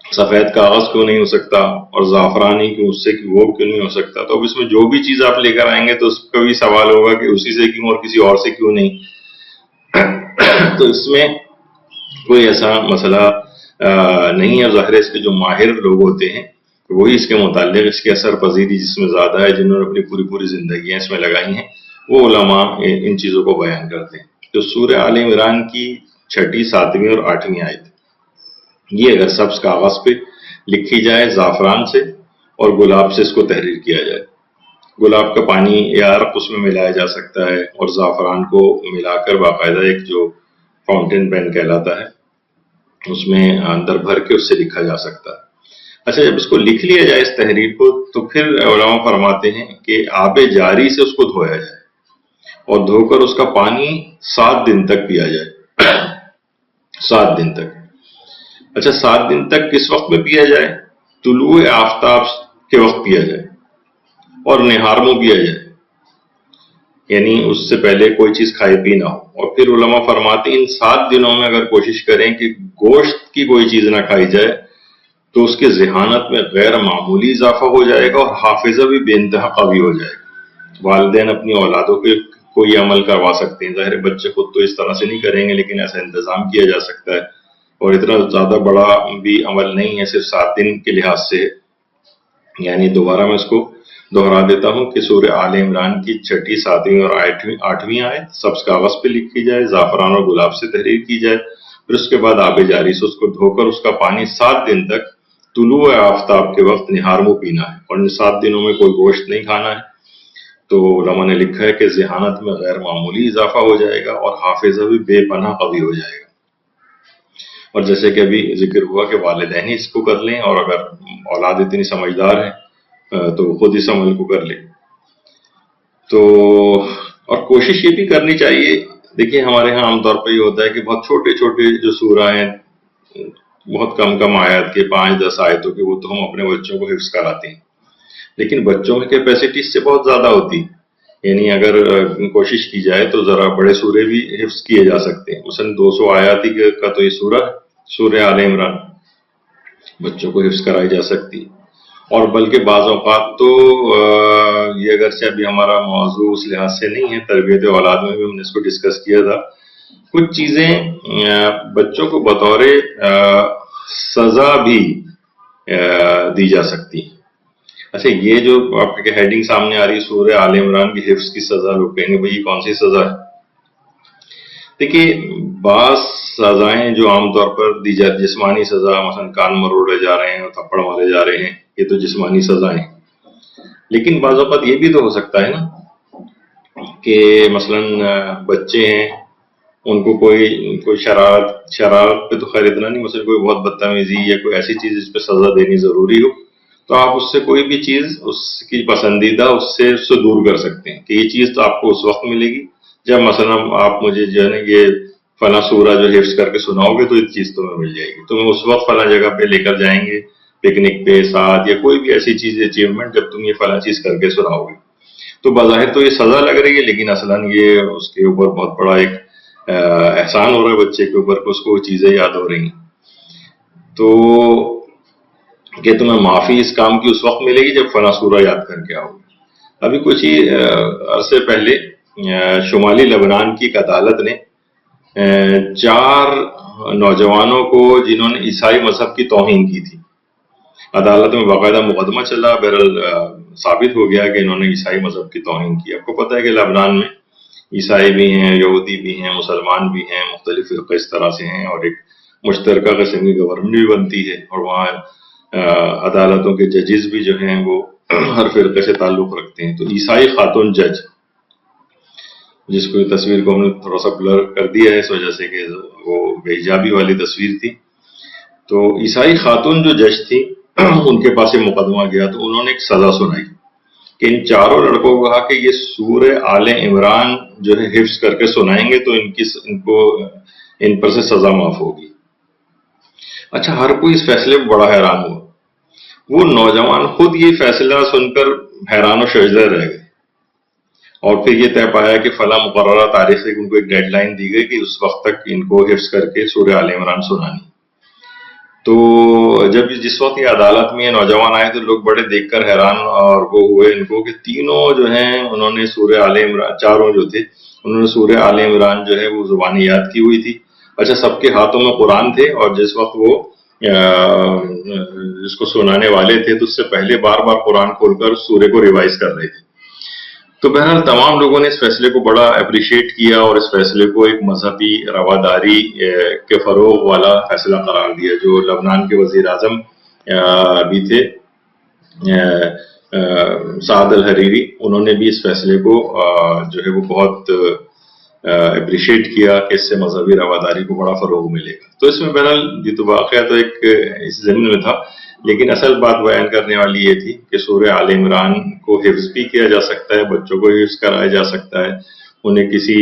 سفید کاغذ کیوں نہیں ہو سکتا، اور زعفرانی کیوں، اس سے وہ کیوں نہیں ہو سکتا. تو اب اس میں جو بھی چیز آپ لے کر آئیں گے تو اس کا بھی سوال ہوگا کہ اسی سے کیوں اور کسی اور سے کیوں نہیں. تو اس میں کوئی ایسا مسئلہ نہیں ہے. ظاہر ہے اس کے جو ماہر لوگ ہوتے ہیں وہی اس کے متعلق اس کے اثر پذیری جس میں زیادہ ہے، جنہوں نے اپنی پوری زندگیاں اس میں لگائی ہیں، وہ علماء ان چیزوں کو بیان کرتے ہیں. تو سورہ آل عمران کی 6، 7 اور 8 آیت یہ اگر سبز کاغذ پہ لکھی جائے زعفران سے اور گلاب سے اس کو تحریر کیا جائے، گلاب کا پانی یا عرق اس میں ملایا جا سکتا ہے اور زعفران کو ملا کر باقاعدہ ایک جو فاؤنٹین پین کہلاتا ہے اس میں اندر بھر کے اس سے لکھا جا سکتا ہے. اچھا، جب اس کو لکھ لیا جائے اس تحریر کو تو پھر علماء فرماتے ہیں کہ آب جاری سے اس کو دھویا جائے اور دھو کر اس کا پانی 7 دن تک پیا جائے. 7 دن تک. اچھا، 7 دن تک کس وقت میں پیا جائے؟ طلوع آفتاب کے وقت پیا جائے اور نہار میں پیا جائے، یعنی اس سے پہلے کوئی چیز کھائے پی نہ ہو. اور پھر علماء فرماتے ہیں ان 7 دنوں میں اگر کوشش کریں کہ گوشت کی کوئی چیز نہ کھائی جائے تو اس کے ذہانت میں غیر معمولی اضافہ ہو جائے گا اور حافظہ بھی بے انتہا قوی ہو جائے گا. والدین اپنی اولادوں کے کوئی عمل کروا سکتے ہیں، ظاہر بچے خود تو اس طرح سے نہیں کریں گے لیکن ایسا انتظام کیا جا سکتا ہے، اور اتنا زیادہ بڑا بھی عمل نہیں ہے، صرف 7 دن کے لحاظ سے یعنی دوبارہ میں اس کو دہرا دیتا ہوں کہ سورہ آل عمران کی 6، 7 اور 8ویں آیت سبز کاغذ پہ لکھی جائے، زعفران اور گلاب سے تحریر کی جائے، پھر اس کے بعد آب جاری سے اس کو دھو کر اس کا پانی 7 دن تک طلوع آفتاب کے وقت نہار منہ پینا ہے، اور ان 7 دنوں میں کوئی گوشت نہیں کھانا ہے۔ تو علماء نے لکھا ہے کہ ذہانت میں غیر معمولی اضافہ ہو جائے گا اور حافظہ بھی بے پناہ قوی ہو جائے گا۔ اور جیسے کہ ابھی ذکر ہوا کہ والدین ہی اس کو کر لیں، اور اگر اولاد اتنی سمجھدار ہے تو خود اس عمل کو کر لے۔ تو اور کوشش یہ بھی کرنی چاہیے، دیکھیے ہمارے ہاں عام طور پہ یہ ہوتا ہے کہ بہت چھوٹے چھوٹے جو سورہ ہیں، بہت کم آیات کے 5-10 آیتوں کے، وہ تو ہم اپنے بچوں کو حفظ کراتے ہیں، لیکن بچوں کی کیپیسٹی اس سے بہت زیادہ ہوتی ہے۔ یعنی اگر کوشش کی جائے تو ذرا بڑے سورے بھی حفظ کیے جا سکتے ہیں، مثلا 200 آیات کا تو یہ سورہ آل عمران بچوں کو حفظ کرائی جا سکتی ہے۔ اور بلکہ بعض اوقات تو یہ اگرچہ ابھی ہمارا موضوع اس لحاظ سے نہیں ہے، تربیت اولاد میں بھی ہم نے اس کو ڈسکس کیا تھا، کچھ چیزیں بچوں کو بطور سزا بھی دی جا سکتی ہیں۔ اچھا، یہ جو آپ کے ہیڈنگ سامنے آ رہی ہے سورہ آل عمران کی حفظ کی سزا، لوگ کہیں گے بھائی یہ کون سی سزا ہے؟ دیکھیے بعض سزائیں جو عام طور پر دی جاتی، جسمانی سزا، مثلا کان مروڑے جا رہے ہیں، تھپڑ مارے جا رہے ہیں، یہ تو جسمانی سزائیں، لیکن بعض اوقات یہ بھی تو ہو سکتا ہے نا کہ مثلا بچے ہیں، ان کو کوئی شرارت پہ تو خیر اتنا نہیں، مثلا کوئی بہت بدتمیزی یا کوئی ایسی چیز جس پہ سزا دینی ضروری ہو، تو آپ اس سے کوئی بھی چیز اس کی پسندیدہ اس سے دور کر سکتے ہیں کہ یہ چیز تو آپ کو اس وقت ملے گی جب مثلا آپ مجھے جو ہے نا یہ فلاں سورہ جو حفظ کر کے سناؤ گے تو یہ چیز تمہیں مل جائے گی، تمہیں اس وقت فلاں جگہ پہ لے کر جائیں گے، پکنک پہ ساتھ، یا کوئی بھی ایسی چیز اچیومنٹ جب تم یہ فلاں چیز کر کے سناؤ گے۔ تو بظاہر تو یہ سزا لگ رہی ہے، لیکن اصلاً یہ اس کے اوپر بہت بڑا ایک احسان ہو رہا ہے بچے کے اوپر کہ اس کو وہ چیزیں یاد ہو رہی ہیں۔ تو کہ تمہیں معافی اس کام کی اس وقت ملے گی جب فلاں سورہ یاد کر کے آؤ گے۔ ابھی کچھ ہی عرصے پہلے شمالی لبنان کی ایک عدالت نے 4 نوجوانوں کو جنہوں نے عیسائی مذہب کی توہین کی تھی، عدالت میں باقاعدہ مقدمہ چلا، بہرحال ثابت ہو گیا کہ انہوں نے عیسائی مذہب کی توہین کی۔ آپ کو پتہ ہے کہ لبنان میں عیسائی بھی ہیں، یہودی بھی ہیں، مسلمان بھی ہیں، مختلف فرقے اس طرح سے ہیں، اور ایک مشترکہ قسم کی گورنمنٹ بھی بنتی ہے، اور وہاں عدالتوں کے ججز بھی جو ہیں وہ ہر فرقے سے تعلق رکھتے ہیں۔ تو عیسائی خاتون جج، جس کو تصویر کو ہم نے تھوڑا سا بلر کر دیا ہے اس وجہ سے کہ وہ بے حجابی والی تصویر تھی، تو عیسائی خاتون جو جج تھی ان کے پاس یہ مقدمہ گیا، تو انہوں نے ایک سزا سنائی کہ ان 4 لڑکوں کو کہا کہ یہ سورہ آل عمران جو ہے حفظ کر کے سنائیں گے تو ان پر سے سزا معاف ہوگی۔ اچھا، ہر کوئی اس فیصلے میں بڑا حیران ہوا، وہ نوجوان خود یہ فیصلہ سن کر حیران و شجدہ رہ گئے، اور پھر یہ طے پایا کہ فلاں مقررہ تاریخ سے ان کو ایک ڈیڈ لائن دی گئی کہ اس وقت تک ان کو حفظ کر کے سورہ آل عمران سنانی۔ تو جس وقت یہ عدالت میں یہ نوجوان آئے تو لوگ بڑے دیکھ کر حیران اور وہ ہوئے ان کو کہ تینوں جو ہیں انہوں نے سورہ آل عمران، 4 جو تھے انہوں نے سورہ آل عمران جو ہے وہ زبانی یاد کی ہوئی تھی۔ اچھا، سب کے ہاتھوں میں قرآن تھے، اور جس وقت وہ جس کو سنانے والے تھے تو اس سے پہلے بار بار قرآن کھول کر سورے کو ریوائز کر رہے تھے۔ تو بہرحال تمام لوگوں نے اس فیصلے کو بڑا اپریشیٹ کیا، اور اس فیصلے کو ایک مذہبی رواداری کے فروغ والا فیصلہ قرار دیا۔ جو لبنان کے وزیر اعظم بھی تھے سعد الحریری، انہوں نے بھی اس فیصلے کو جو ہے وہ بہت اپریشیٹ کیا کہ اس سے مذہبی رواداری کو بڑا فروغ ملے گا۔ تو اس میں بہرحال یہ تو واقعہ تو ایک اس ضمن میں تھا، لیکن اصل بات بیان کرنے والی یہ تھی کہ سورہ آل عمران کو حفظ بھی کیا جا سکتا ہے، بچوں کو حفظ کرایا جا سکتا ہے، انہیں کسی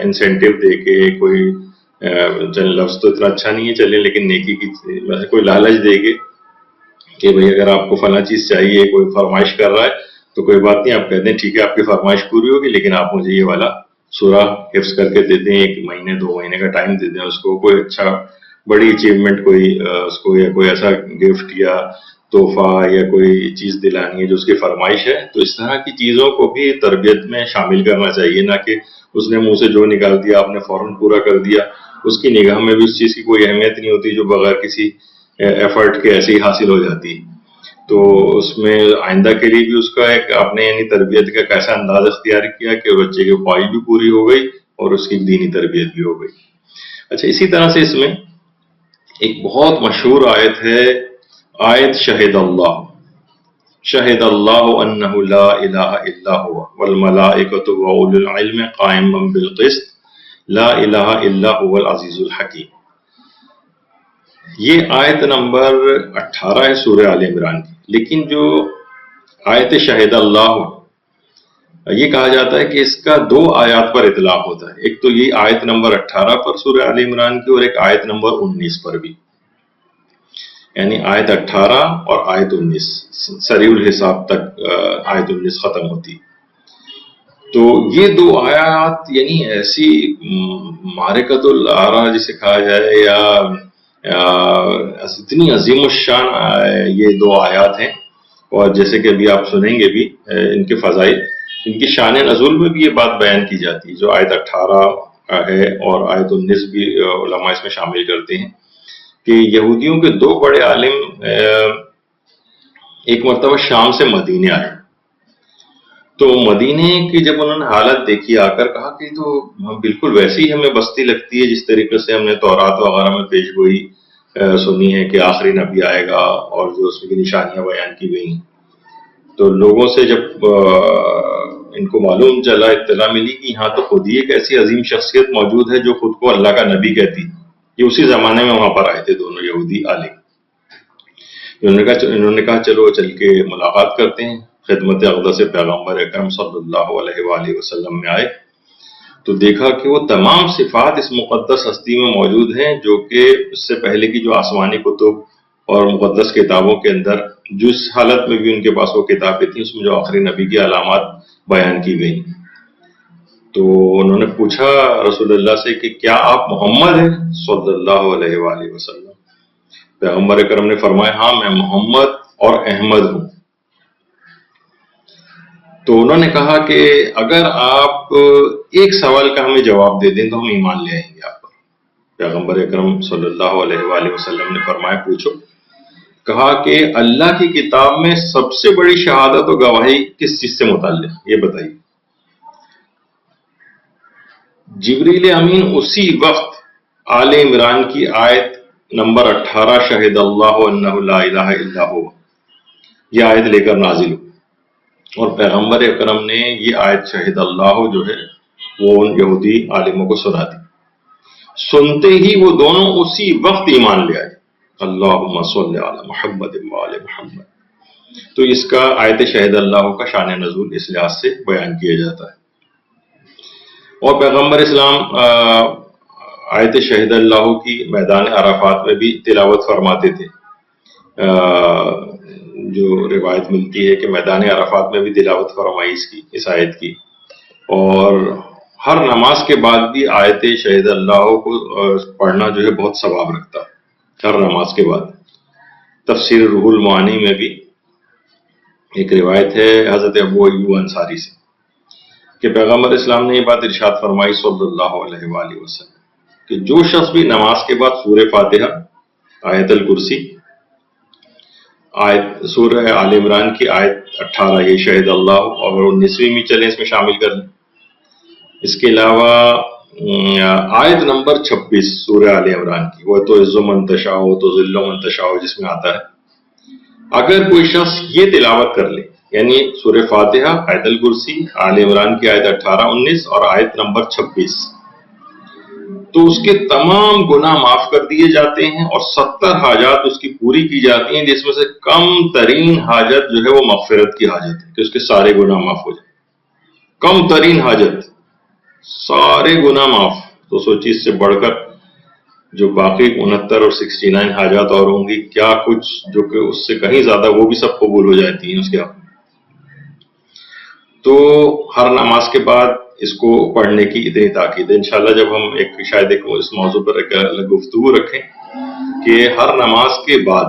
انسینٹیو دے کے، کوئی لفظ تو اتنا اچھا نہیں ہے چلے، لیکن نیکی کی کوئی لالچ دے کے کہ بھئی اگر آپ کو فلاں چیز چاہیے، کوئی فرمائش کر رہا ہے تو کوئی بات نہیں، آپ کہتے ہیں ٹھیک ہے آپ کی فرمائش پوری ہوگی، لیکن آپ مجھے یہ والا سورہ حفظ کر کے دیتے ہیں، 1 مہینے 2 مہینے کا ٹائم دیتے ہیں، اس کو کوئی اچھا بڑی اچیومنٹ کوئی اس کو، یا کوئی ایسا گفٹ یا تحفہ یا کوئی چیز دلانی ہے جو اس کی فرمائش ہے۔ تو اس طرح کی چیزوں کو بھی تربیت میں شامل کرنا چاہیے، نہ کہ اس نے منہ سے جو نکال دیا آپ نے فوراً پورا کر دیا، اس کی نگاہ میں بھی اس چیز کی کوئی اہمیت نہیں ہوتی جو بغیر کسی ایفرٹ کے ایسے ہی حاصل ہو جاتی ہے۔ تو اس میں آئندہ کے لیے بھی اس کا ایک آپ نے یعنی تربیت کا کیسا انداز اختیار کیا کہ بچے کی خواہش بھی پوری ہو گئی اور اس کی دینی تربیت بھی ہو گئی. اچھا، اسی طرح سے اس میں ایک بہت مشہور آیت ہے، آیت شہد اللہ انہ لا الہ الا هو والملائکۃ واولو العلم قائما بالقسط لا الہ الا هو العزیز الحکیم. یہ آیت نمبر 18 ہے سورہ آل عمران کی. لیکن جو آیت شہد اللہ، یہ کہا جاتا ہے کہ اس کا دو آیات پر اطلاق ہوتا ہے. ایک تو یہ آیت نمبر 18 پر سورہ آل عمران کی، اور ایک آیت نمبر 19 پر بھی. یعنی آیت 18 اور آیت 19 سریع الحساب تک آیت 19 ختم ہوتی. تو یہ دو آیات یعنی ایسی معرکۃ الآرا جسے کہا جائے، یا اتنی عظیم الشان یہ دو آیات ہیں. اور جیسے کہ ابھی آپ سنیں گے بھی ان کے فضائل، ان کی شان نزول میں بھی یہ بات بیان کی جاتی ہے. جو آیت 18 ہے اور آیت 19 بھی علماء اس میں شامل کرتے ہیں کہ یہودیوں کے دو بڑے عالم ایک مرتبہ شام سے مدینے آئے. تو مدینے کی جب انہوں نے حالت دیکھی، آ کر کہا کہ تو بالکل ویسی ہمیں بستی لگتی ہے جس طریقے سے ہم نے تورات وغیرہ میں پیش گوئی سنی ہے کہ آخری نبی آئے گا اور جو اس کی نشانیاں بیان کی گئی. تو لوگوں سے جب ان کو معلوم چلا، اطلاع ملی کہ یہاں تو خود ہی ایک ایسی عظیم شخصیت موجود ہے جو خود کو اللہ کا نبی کہتی. یہ اسی زمانے میں وہاں پر آئے تھے دونوں یہودی عالم. انہوں نے کہا چلو چل کے ملاقات کرتے ہیں. خدمت اقدس پیغمبر اکرم صلی اللہ علیہ وآلہ وسلم میں آئے تو دیکھا کہ وہ تمام صفات اس مقدس ہستی میں موجود ہیں جو کہ اس سے پہلے کی جو آسمانی کتب اور مقدس کتابوں کے اندر جس حالت میں بھی ان کے پاس وہ کتابیں تھیں اس میں جو آخری نبی کی علامات بیان کی گئی. تو انہوں نے پوچھا رسول اللہ سے کہ کیا آپ محمد ہیں صلی اللہ علیہ وآلہ وسلم؟ پیغمبر اکرم نے فرمایا ہاں میں محمد اور احمد ہوں. تو انہوں نے کہا کہ اگر آپ ایک سوال کا ہمیں جواب دے دیں تو ہم ایمان لے آئیں گے آپ پر. پیغمبر اکرم صلی اللہ علیہ وآلہ وسلم نے فرمایا پوچھو. کہا کہ اللہ کی کتاب میں سب سے بڑی شہادت و گواہی کس چیز سے متعلق، یہ بتائیے. جبریل امین اسی وقت آل عمران کی آیت نمبر 18 شہد اللہ انہ لا الہ الا ہو یہ آیت لے کر نازل ہوئی، اور پیغمبر اکرم نے یہ آیت شہد اللہ جو ہے وہ ان یہودی عالموں کو سنا دی. سنتے ہی وہ دونوں اسی وقت ایمان لے آئے. اللہم صلی علی محمد وآل محمد. تو اس کا آیت شہد اللہ کا شان نزول اس لحاظ سے بیان کیا جاتا ہے. اور پیغمبر اسلام آیت شہد اللہ کی میدان عرفات میں بھی تلاوت فرماتے تھے. جو روایت ملتی ہے کہ میدان عرفات میں بھی تلاوت فرمائی اس آیت کی. اور ہر نماز کے بعد بھی آیت شہد اللہ کو پڑھنا جو ہے بہت ثواب رکھتا ہے ہر نماز کے بعد. تفسیر روح المعانی میں بھی ایک روایت ہے حضرت ابو ایوب انصاری سے کہ پیغمبر اسلام نے یہ بات ارشاد فرمائی صلی اللہ علیہ وآلہ وسلم کہ جو شخص بھی نماز کے بعد سورہ فاتحہ، آیت الکرسی، آیت سورہ آل عمران کی آیت 18 یہ شہد اللہ اور 19ویں بھی چلیں اس میں شامل کر لیں. اس کے علاوہ آیت نمبر 26 سورہ آل عمران کی وہ تو عز من تشاء تو ذل من تشاء جس میں آتا ہے، اگر کوئی شخص یہ تلاوت کر لے یعنی سورہ فاتحہ، آیت الکرسی، آل عمران کی آیت 18 19 اور آیت نمبر 26 تو اس کے تمام گناہ معاف کر دیے جاتے ہیں اور 70 حاجات اس کی پوری کی جاتی ہیں جس میں سے کم ترین حاجت جو ہے وہ مغفرت کی حاجت ہے کہ اس کے سارے گناہ معاف ہو جائیں. کم ترین حاجت، سارے گناہ معاف. تو سوچی اس سے بڑھ کر جو باقی 69 اور 69 حاجات اور ہوں گی کیا کچھ جو کہ اس سے کہیں زیادہ وہ بھی سب قبول ہو جاتی ہیں اس کے. تو ہر نماز کے بعد اس کو پڑھنے کی اتنی تاکید ہے. انشاءاللہ جب ہم شاید اس موضوع پر ایک گفتگو رکھیں کہ ہر نماز کے بعد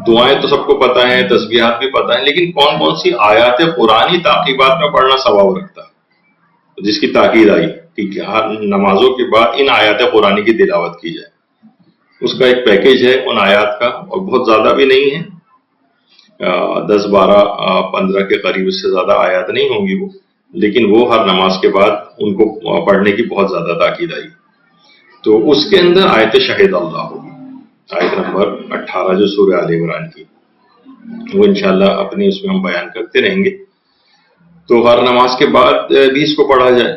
دعائیں تو سب کو پتہ ہیں، تسبیحات بھی پتہ ہیں، لیکن کون کون سی آیات قرآنی تعقیبات میں پڑھنا ثواب رکھتا ہے جس کی تاکید آئی کہ ہر نمازوں کے بعد ان آیات قرآنی کی تلاوت کی جائے. اس کا ایک پیکیج ہے ان آیات کا اور بہت زیادہ بھی نہیں ہے 10 12 15 کے قریب، اس سے زیادہ آیات نہیں ہوں گی وہ، لیکن وہ ہر نماز کے بعد ان کو پڑھنے کی بہت زیادہ تاکید آئی۔ تو اس کے اندر آیت شہید اللہ ہوگی، آیت نمبر 18 جو سورہ آل عمران کی، وہ انشاءاللہ اپنی اس میں ہم بیان کرتے رہیں گے۔ تو ہر نماز کے بعد بھی اس کو پڑھا جائے۔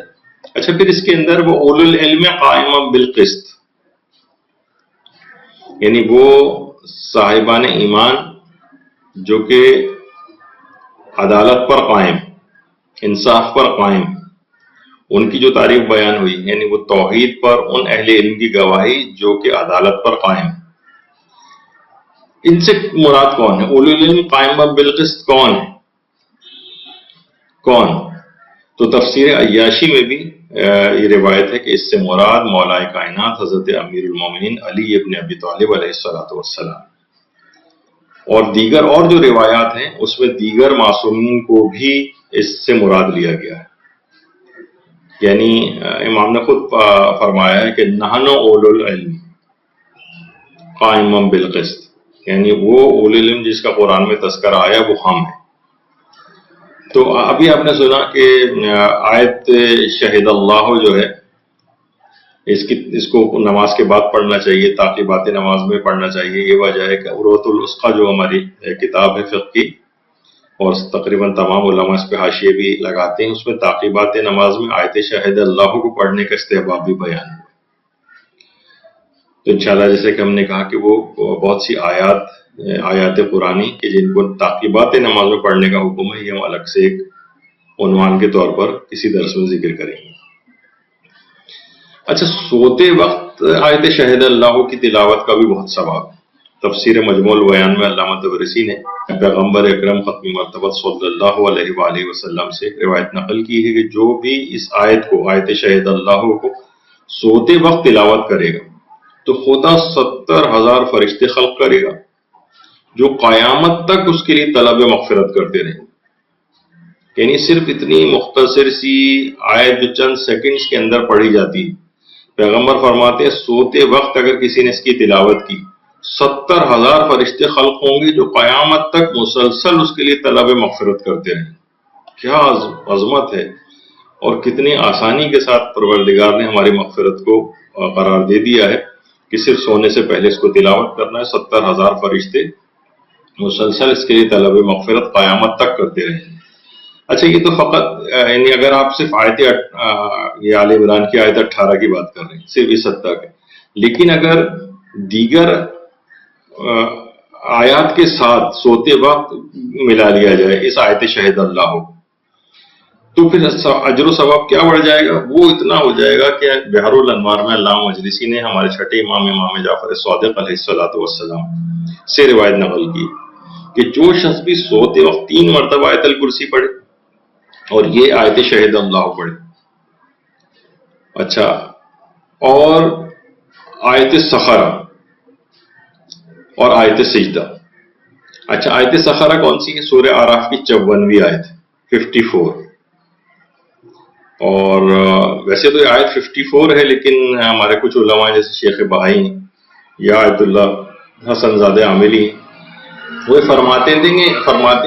اچھا، پھر اس کے اندر وہ اولو العلم قائما بالقسط، یعنی وہ صاحبان ایمان جو کہ عدالت پر قائم، انصاف پر قائم، ان کی جو تعریف بیان ہوئی، یعنی وہ توحید پر ان اہل علم کی گواہی جو کہ عدالت پر قائم۔ ان سے مراد کون ہے؟ اولو العلم قائما بالقسط کون ہے؟ کون؟ تو تفسیر عیاشی میں بھی یہ روایت ہے کہ اس سے مراد مولا کائنات حضرت امیر المومنین علی ابن ابی طالب علیہ السلام، اور دیگر اور جو روایات ہیں اس میں دیگر معصومین کو بھی اس سے مراد لیا گیا ہے۔ یعنی امام نے خود فرمایا ہے کہ نحن اولو العلم قائما بالقسط، یعنی وہ اولو العلم جس کا قرآن میں تذکرہ آیا وہ ہم ہیں۔ تو ابھی آپ نے سنا کہ آیت شہید اللہ جو ہے اس کو نماز کے بعد پڑھنا چاہیے، تعقیبات نماز میں پڑھنا چاہیے۔ یہ وجہ ہے کہ عروۃ الوثقی جو ہماری کتاب ہے فقہ کی، اور تقریباً تمام علماء اس پہ حاشیے بھی لگاتے ہیں، اس میں تعقیبات نماز میں آیت شہید اللہ کو پڑھنے کا استحباب بھی بیان ہے۔ تو انشاءاللہ جیسے کہ ہم نے کہا کہ وہ بہت سی آیات قرآنی کہ جن کو تعقیبات نماز میں پڑھنے کا حکم ہے، یہ ہم الگ سے ایک عنوان کے طور پر کسی درس میں ذکر کریں گے۔ اچھا، سوتے وقت آیت شہید اللہ کی تلاوت کا بھی بہت ثواب ہے۔ تفسیر مجموع البیان میں علامہ طبرسی نے پیغمبر اکرم ختم مرتبہ صلی اللہ علیہ وآلہ وسلم سے روایت نقل کی ہے کہ جو بھی اس آیت کو، آیت شہید اللہ کو سوتے وقت تلاوت کرے گا تو خدا 70,000 فرشتے خلق کرے گا جو قیامت تک اس کے لیے طلب مغفرت کرتے رہیں گے۔ یعنی صرف اتنی مختصر سی آیت جو چند سیکنڈز کے اندر پڑھی جاتی ہے، پیغمبر فرماتے ہیں سوتے وقت اگر کسی نے اس کی تلاوت کی 70,000 فرشتے خلق ہوں گے جو قیامت تک مسلسل اس کے لیے طلب مغفرت کرتے رہیں۔ کیا عظمت ہے، اور کتنی آسانی کے ساتھ پروردگار نے ہماری مغفرت کو قرار دے دیا ہے کہ صرف سونے سے پہلے اس کو تلاوت کرنا ہے، 70,000 فرشتے مسلسل اس کے لیے طلب مغفرت قیامت تک کرتے رہیں۔ اچھا، یہ تو فقط یعنی اگر آپ صرف یہ آل عمران کی آیت 18 کی بات کر رہے ہیں، صرف اس حد تک ہے، لیکن اگر دیگر آیات کے ساتھ سوتے وقت ملا لیا جائے اس آیت شہید اللہ ہو تو پھر اجر و ثواب کیا بڑھ جائے گا؟ وہ اتنا ہو جائے گا کہ بحر الانوار میں علامہ مجلسی نے ہمارے چھٹے امام جعفر صادق علیہ السلام سے روایت نقل کی کہ جو شخص بھی سوتے وقت 3 مرتبہ آیت الکرسی پڑھے اور یہ آیت شہید اللہ پڑھے، اچھا، اور آیت سخرہ اور آیت سجدہ۔ اچھا، آیت سخرہ کون سی ہے؟ سورہ اعراف کی 54ویں آیت 54، اور ویسے تو یہ آیت 54 ہے، لیکن ہمارے کچھ علماء جیسے شیخ بہائی یا آیت اللہ حسن زادہ عاملی وہ فرماتے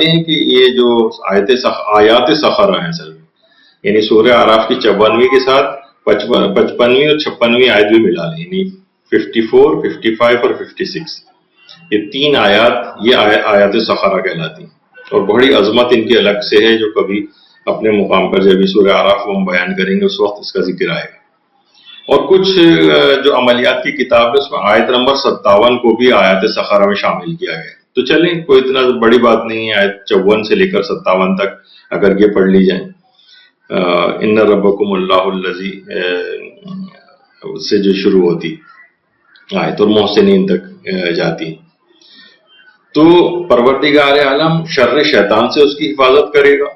ہیں کہ یہ جو آیات سخرہ ہیں اصل میں، یعنی سورہ اعراف کی 54ویں کے ساتھ 55ویں اور 56ویں آیت بھی ملا لیں، یعنی 54، 55 اور 56، یہ 3 آیات یہ آیات سخرہ کہلاتی ہیں، اور بڑی عظمت ان کی الگ سے ہے جو کبھی اپنے مقام پر جب سورہ اعراف کو ہم بیان کریں گے اس وقت اس کا ذکر آئے گا۔ اور کچھ جو عملیات کی کتاب ہے اس میں آیت نمبر 57 کو بھی آیات سخرہ میں شامل کیا گیا ہے۔ تو چلیں، کوئی اتنا بڑی بات نہیں ہے، آیت 54 سے لے کر 57 تک اگر یہ پڑھ لی جائیں، ان ربکم اللہ الذی سے جو شروع ہوتی آیت اور محسنین تک جاتی، تو پروردگار عالم شر شیطان سے اس کی حفاظت کرے گا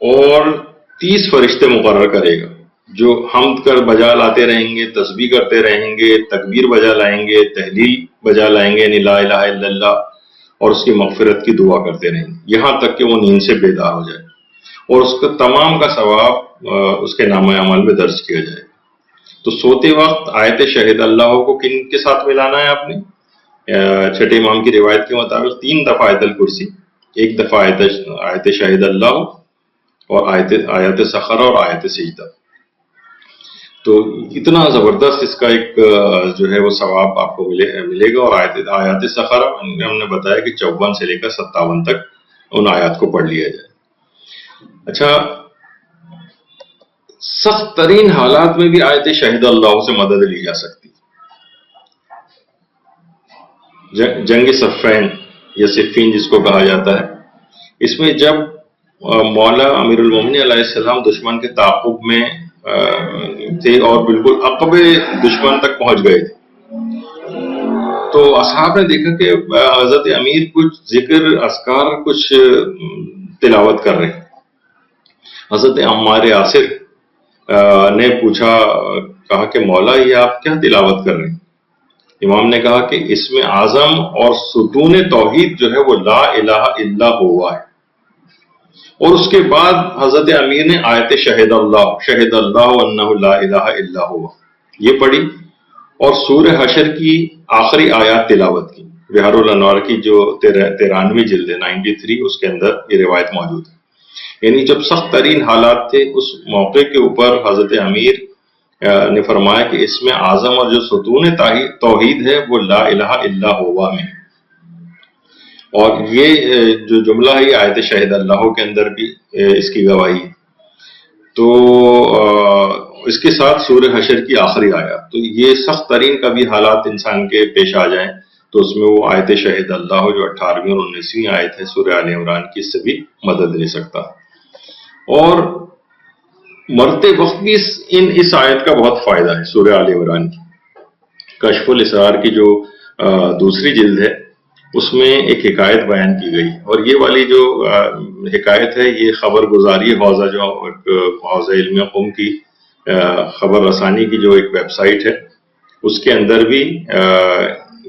اور 30 فرشتے مقرر کرے گا جو حمد کر بجا لاتے رہیں گے، تسبیح کرتے رہیں گے، تکبیر بجا لائیں گے، تحلیل بجا لائیں گے، یعنی لا الہ الا اللہ، اور اس کی مغفرت کی دعا کرتے رہیں گے یہاں تک کہ وہ نیند سے بیدار ہو جائے، اور اس کا تمام کا ثواب اس کے نامہ عمل میں درج کیا جائے۔ تو سوتے وقت آیت شہید اللہ کو کن کے ساتھ ملانا ہے آپ نے؟ چھٹے امام کی روایت کے مطابق 3 دفعہ آیت الکرسی ایک دفعہ آیت شہید اللہ اور آیت سخرہ اور آیت سجدہ. تو اتنا زبردست اس کا ایک جو ہے وہ ثواب آپ کو ملے گا. اور آیات سخرہ ہم نے بتایا کہ 54 سے لے کر 57 تک ان آیات کو پڑھ لیا جائے. اچھا، سخت ترین حالات میں بھی آیت شہید اللہ سے مدد لی جا سکتی. جنگ صفین یا صفین جس کو کہا جاتا ہے، اس میں جب مولا امیر المومنین علیہ السلام دشمن کے تعاقب میں تھے اور بالکل عقب دشمن تک پہنچ گئے تھے، تو اصحاب نے دیکھا کہ حضرت امیر کچھ ذکر اذکار کچھ تلاوت کر رہے ہیں. حضرت عمار یاسر نے پوچھا، کہا کہ مولا یہ آپ کیا تلاوت کر رہے ہیں؟ امام نے کہا کہ اس میں اعظم اور ستون توحید جو ہے وہ لا الہ الا ہوا ہے. اور اس کے بعد حضرت امیر نے آیت شہد اللہ انہ لا الہ الا ہوا یہ پڑھی، اور سورہ حشر کی آخری آیات تلاوت کی. بہار الانوار کی جو 93 جلد ہے 93، اس کے اندر یہ روایت موجود ہے. یعنی جب سخت ترین حالات تھے اس موقع کے اوپر حضرت امیر نے فرمایا کہ اس میں اعظم اور جو ستون توحید ہے وہ لا الہ الا ہوا میں. اور یہ جو جملہ ہے آیت شہد اللہ کے اندر بھی اس کی گواہی. تو اس کے ساتھ سورہ حشر کی آخری آیات. تو یہ سخت ترین کبھی حالات انسان کے پیش آ جائیں تو اس میں وہ آیت شہد اللہ جو 18ویں اور 19ویں آیت ہے سورہ آل عمران کی، اس سے بھی مدد لے سکتا. اور مرتے وقت بھی اس آیت کا بہت فائدہ ہے. سورہ آل عمران کی کشف الاسرار کی جو دوسری جلد ہے اس میں ایک حکایت بیان کی گئی، اور یہ والی جو حکایت ہے یہ خبر گزاری حوزہ جو حوزہ علم قم کی خبر رسانی کی جو ایک ویب سائٹ ہے اس کے اندر بھی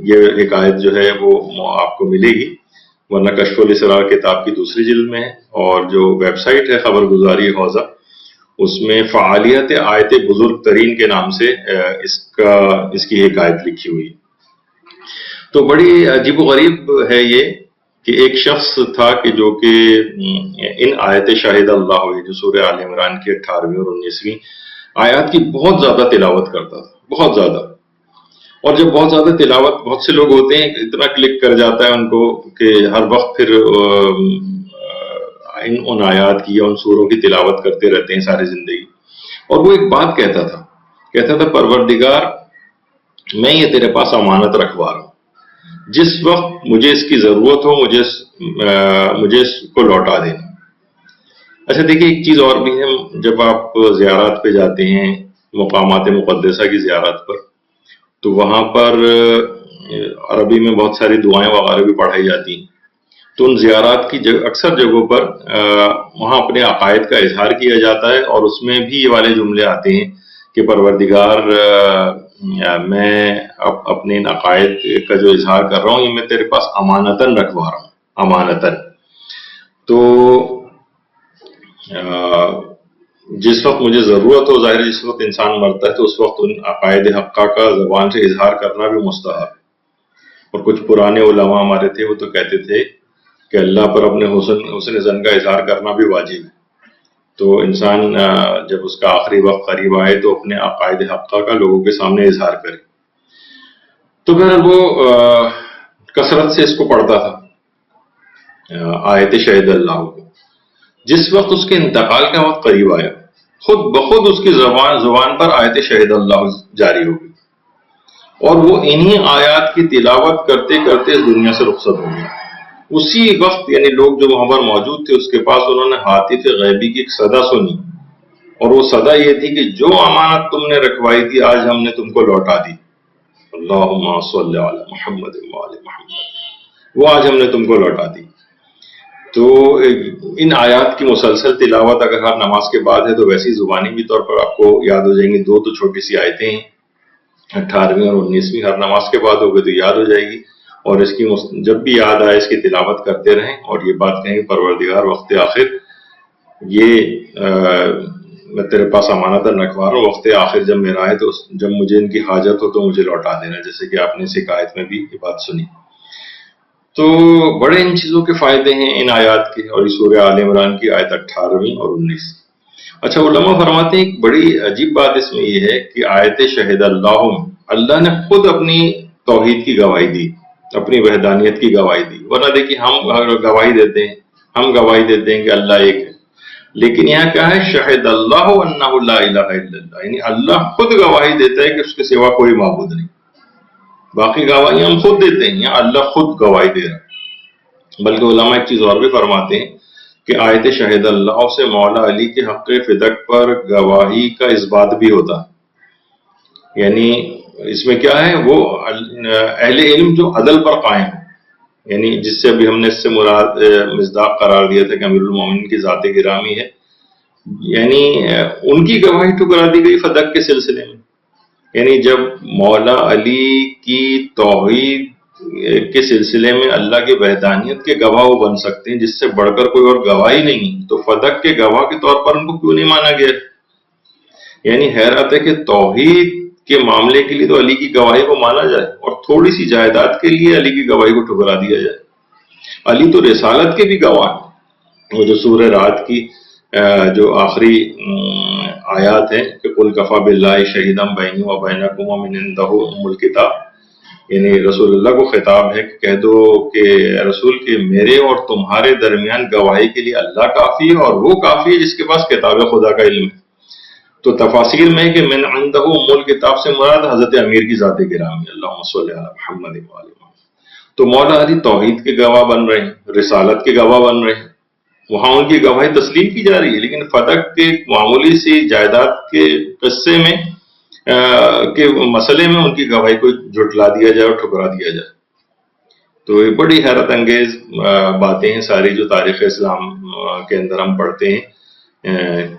یہ حکایت جو ہے وہ آپ کو ملے گی، ورنہ کشف الاسرار کتاب کی دوسری جلد میں ہے. اور جو ویب سائٹ ہے خبر گزاری حوزہ، اس میں فعالیت آیت بزرگ ترین کے نام سے اس کی حکایت لکھی ہوئی. تو بڑی عجیب و غریب ہے یہ کہ ایک شخص تھا کہ جو کہ ان آیت شاہد اللہ ہوئی جو سورہ آل عمران کی 18ویں اور 19ویں آیات کی بہت زیادہ تلاوت کرتا تھا، بہت زیادہ. اور جب بہت زیادہ تلاوت، بہت سے لوگ ہوتے ہیں اتنا کلک کر جاتا ہے ان کو کہ ہر وقت پھر ان آیات کی یا ان سوروں کی تلاوت کرتے رہتے ہیں ساری زندگی. اور وہ ایک بات کہتا تھا پروردگار میں یہ تیرے پاس امانت رکھوا رہا ہوں، جس وقت مجھے اس کی ضرورت ہو مجھے اس کو لوٹا دینا. اچھا دیکھیے ایک چیز اور بھی ہے، جب آپ زیارات پہ جاتے ہیں مقامات مقدسہ کی زیارت پر، تو وہاں پر عربی میں بہت ساری دعائیں وغیرہ بھی پڑھائی جاتی ہیں. تو ان زیارات کی اکثر جگہوں پر وہاں اپنے عقائد کا اظہار کیا جاتا ہے، اور اس میں بھی یہ والے جملے آتے ہیں کہ پروردگار میں اپنے ان عقائد کا جو اظہار کر رہا ہوں یہ میں تیرے پاس امانتاً رکھوا رہا ہوں، امانتاً. تو جس وقت مجھے ضرورت ہو، ظاہر جس وقت انسان مرتا ہے تو اس وقت ان عقائد حقہ کا زبان سے اظہار کرنا بھی مستحب ہے. اور کچھ پرانے علماء ہمارے تھے وہ تو کہتے تھے کہ اللہ پر اپنے حسن ظن کا اظہار کرنا بھی واجب ہے. تو انسان جب اس کا آخری وقت قریب آئے تو اپنے عقائد حقہ کا لوگوں کے سامنے اظہار کرے. تو پھر وہ کثرت سے اس کو پڑھتا تھا آیت شہد اللہ کو. جس وقت اس کے انتقال کا وقت قریب آیا خود بخود اس کی زبان پر آیت شہد اللہ جاری ہو گئی، اور وہ انہی آیات کی تلاوت کرتے کرتے اس دنیا سے رخصت ہو گیا. اسی وقت یعنی لوگ جو وہاں پر موجود تھے اس کے پاس انہوں نے ہاتف غیبی کی ایک صدا سنی، اور وہ صدا یہ تھی کہ جو امانت تم نے رکھوائی تھی آج ہم نے تم کو لوٹا دی. اللہم صلی علی محمد وعلی محمد، وہ آج ہم نے تم کو لوٹا دی. تو ان آیات کی مسلسل تلاوت اگر ہر نماز کے بعد ہے تو ویسی زبانی بھی طور پر آپ کو یاد ہو جائیں گی. دو تو چھوٹی سی آیتیں ہیں 18ویں اور 19ویں، ہر نماز کے بعد ہوگی تو یاد ہو جائے گی. اور اس کی جب بھی یاد آئے اس کی تلاوت کرتے رہیں اور یہ بات کہیں کہ پروردگار وقت آخر یہ میں تیرے پاس امانتاً رکھوا رہا ہوں، وقت آخر جب میرا ہے تو جب مجھے ان کی حاجت ہو تو مجھے لوٹا دینا، جیسے کہ آپ نے اس حکایت میں بھی یہ بات سنی. تو بڑے ان چیزوں کے فائدے ہیں ان آیات کے، اور سورہ آل عمران کی آیت 18 اور 19۔ اچھا، علماء فرماتے ہیں ایک بڑی عجیب بات اس میں یہ ہے کہ آیت شہد اللہ میں اللہ نے خود اپنی توحید کی گواہی دی، اپنی وحدانیت کی گواہی دی۔ ورنہ دیکھیے ہم گواہی دیتے ہیں، ہم گواہی دیتے ہیں کہ اللہ ایک ہے، لیکن یہاں کیا ہے؟ شہد اللہ انہ لا الہ الا اللہ، یعنی اللہ خود گواہی دیتا ہے کہ اس کے سوا کوئی معبود نہیں۔ باقی گواہیاں ہم خود دیتے ہیں، یہاں اللہ خود گواہی دے رہا ہے۔ بلکہ علماء ایک چیز اور بھی فرماتے ہیں کہ آیت شہد اللہ سے مولا علی کے حق فدق پر گواہی کا اثبات بھی ہوتا ہے۔ یعنی اس میں کیا ہے؟ وہ اہل علم جو عدل پر قائم ہے، یعنی جس سے ابھی ہم نے اس سے مراد مصداق قرار دیا تھا کہ امیر المومنین کی ذات گرامی ہے، یعنی ان کی گواہی ٹھکرا دی گئی فدق کے سلسلے میں۔ یعنی جب مولا علی کی توحید کے سلسلے میں اللہ کی وحدانیت کے گواہ وہ بن سکتے ہیں جس سے بڑھ کر کوئی اور گواہی نہیں، تو فدق کے گواہ کے طور پر ان کو کیوں نہیں مانا گیا؟ یعنی حیرت ہے کہ توحید کے معاملے کے لیے تو علی کی گواہی کو مانا جائے، اور تھوڑی سی جائیداد کے لیے علی کی گواہی کو ٹھکرا دیا جائے۔ علی تو رسالت کے بھی گواہ ہیں۔ وہ جو سورہ رات کی جو آخری آیات ہیں کہ قل کفا باللہ شہیدا بینی و بینکم ومن عندہ ام الکتاب، یعنی رسول اللہ کو خطاب ہے کہ کہہ دو کہ رسول کے میرے اور تمہارے درمیان گواہی کے لیے اللہ کافی ہے، اور وہ کافی ہے جس کے پاس کتاب خدا کا علم ہے۔ تو تفاسیر میں ہے کہ من عنده ام الکتاب سے مراد حضرت امیر کی ذات گرامی، اللہم صلی علی محمد و علی محمد۔ تو مولا علی توحید کے گواہ بن رہے ہیں، رسالت کے گواہ بن رہے ہیں، وہاں ان کی گواہی تسلیم کی جا رہی ہے، لیکن فدق کے معمولی سی جائیداد کے قصے میں کے مسئلے میں ان کی گواہی کو جھٹلا دیا جائے اور ٹھکرا دیا جائے۔ تو یہ بڑی حیرت انگیز باتیں ہیں ساری جو تاریخ اسلام کے اندر ہم پڑھتے ہیں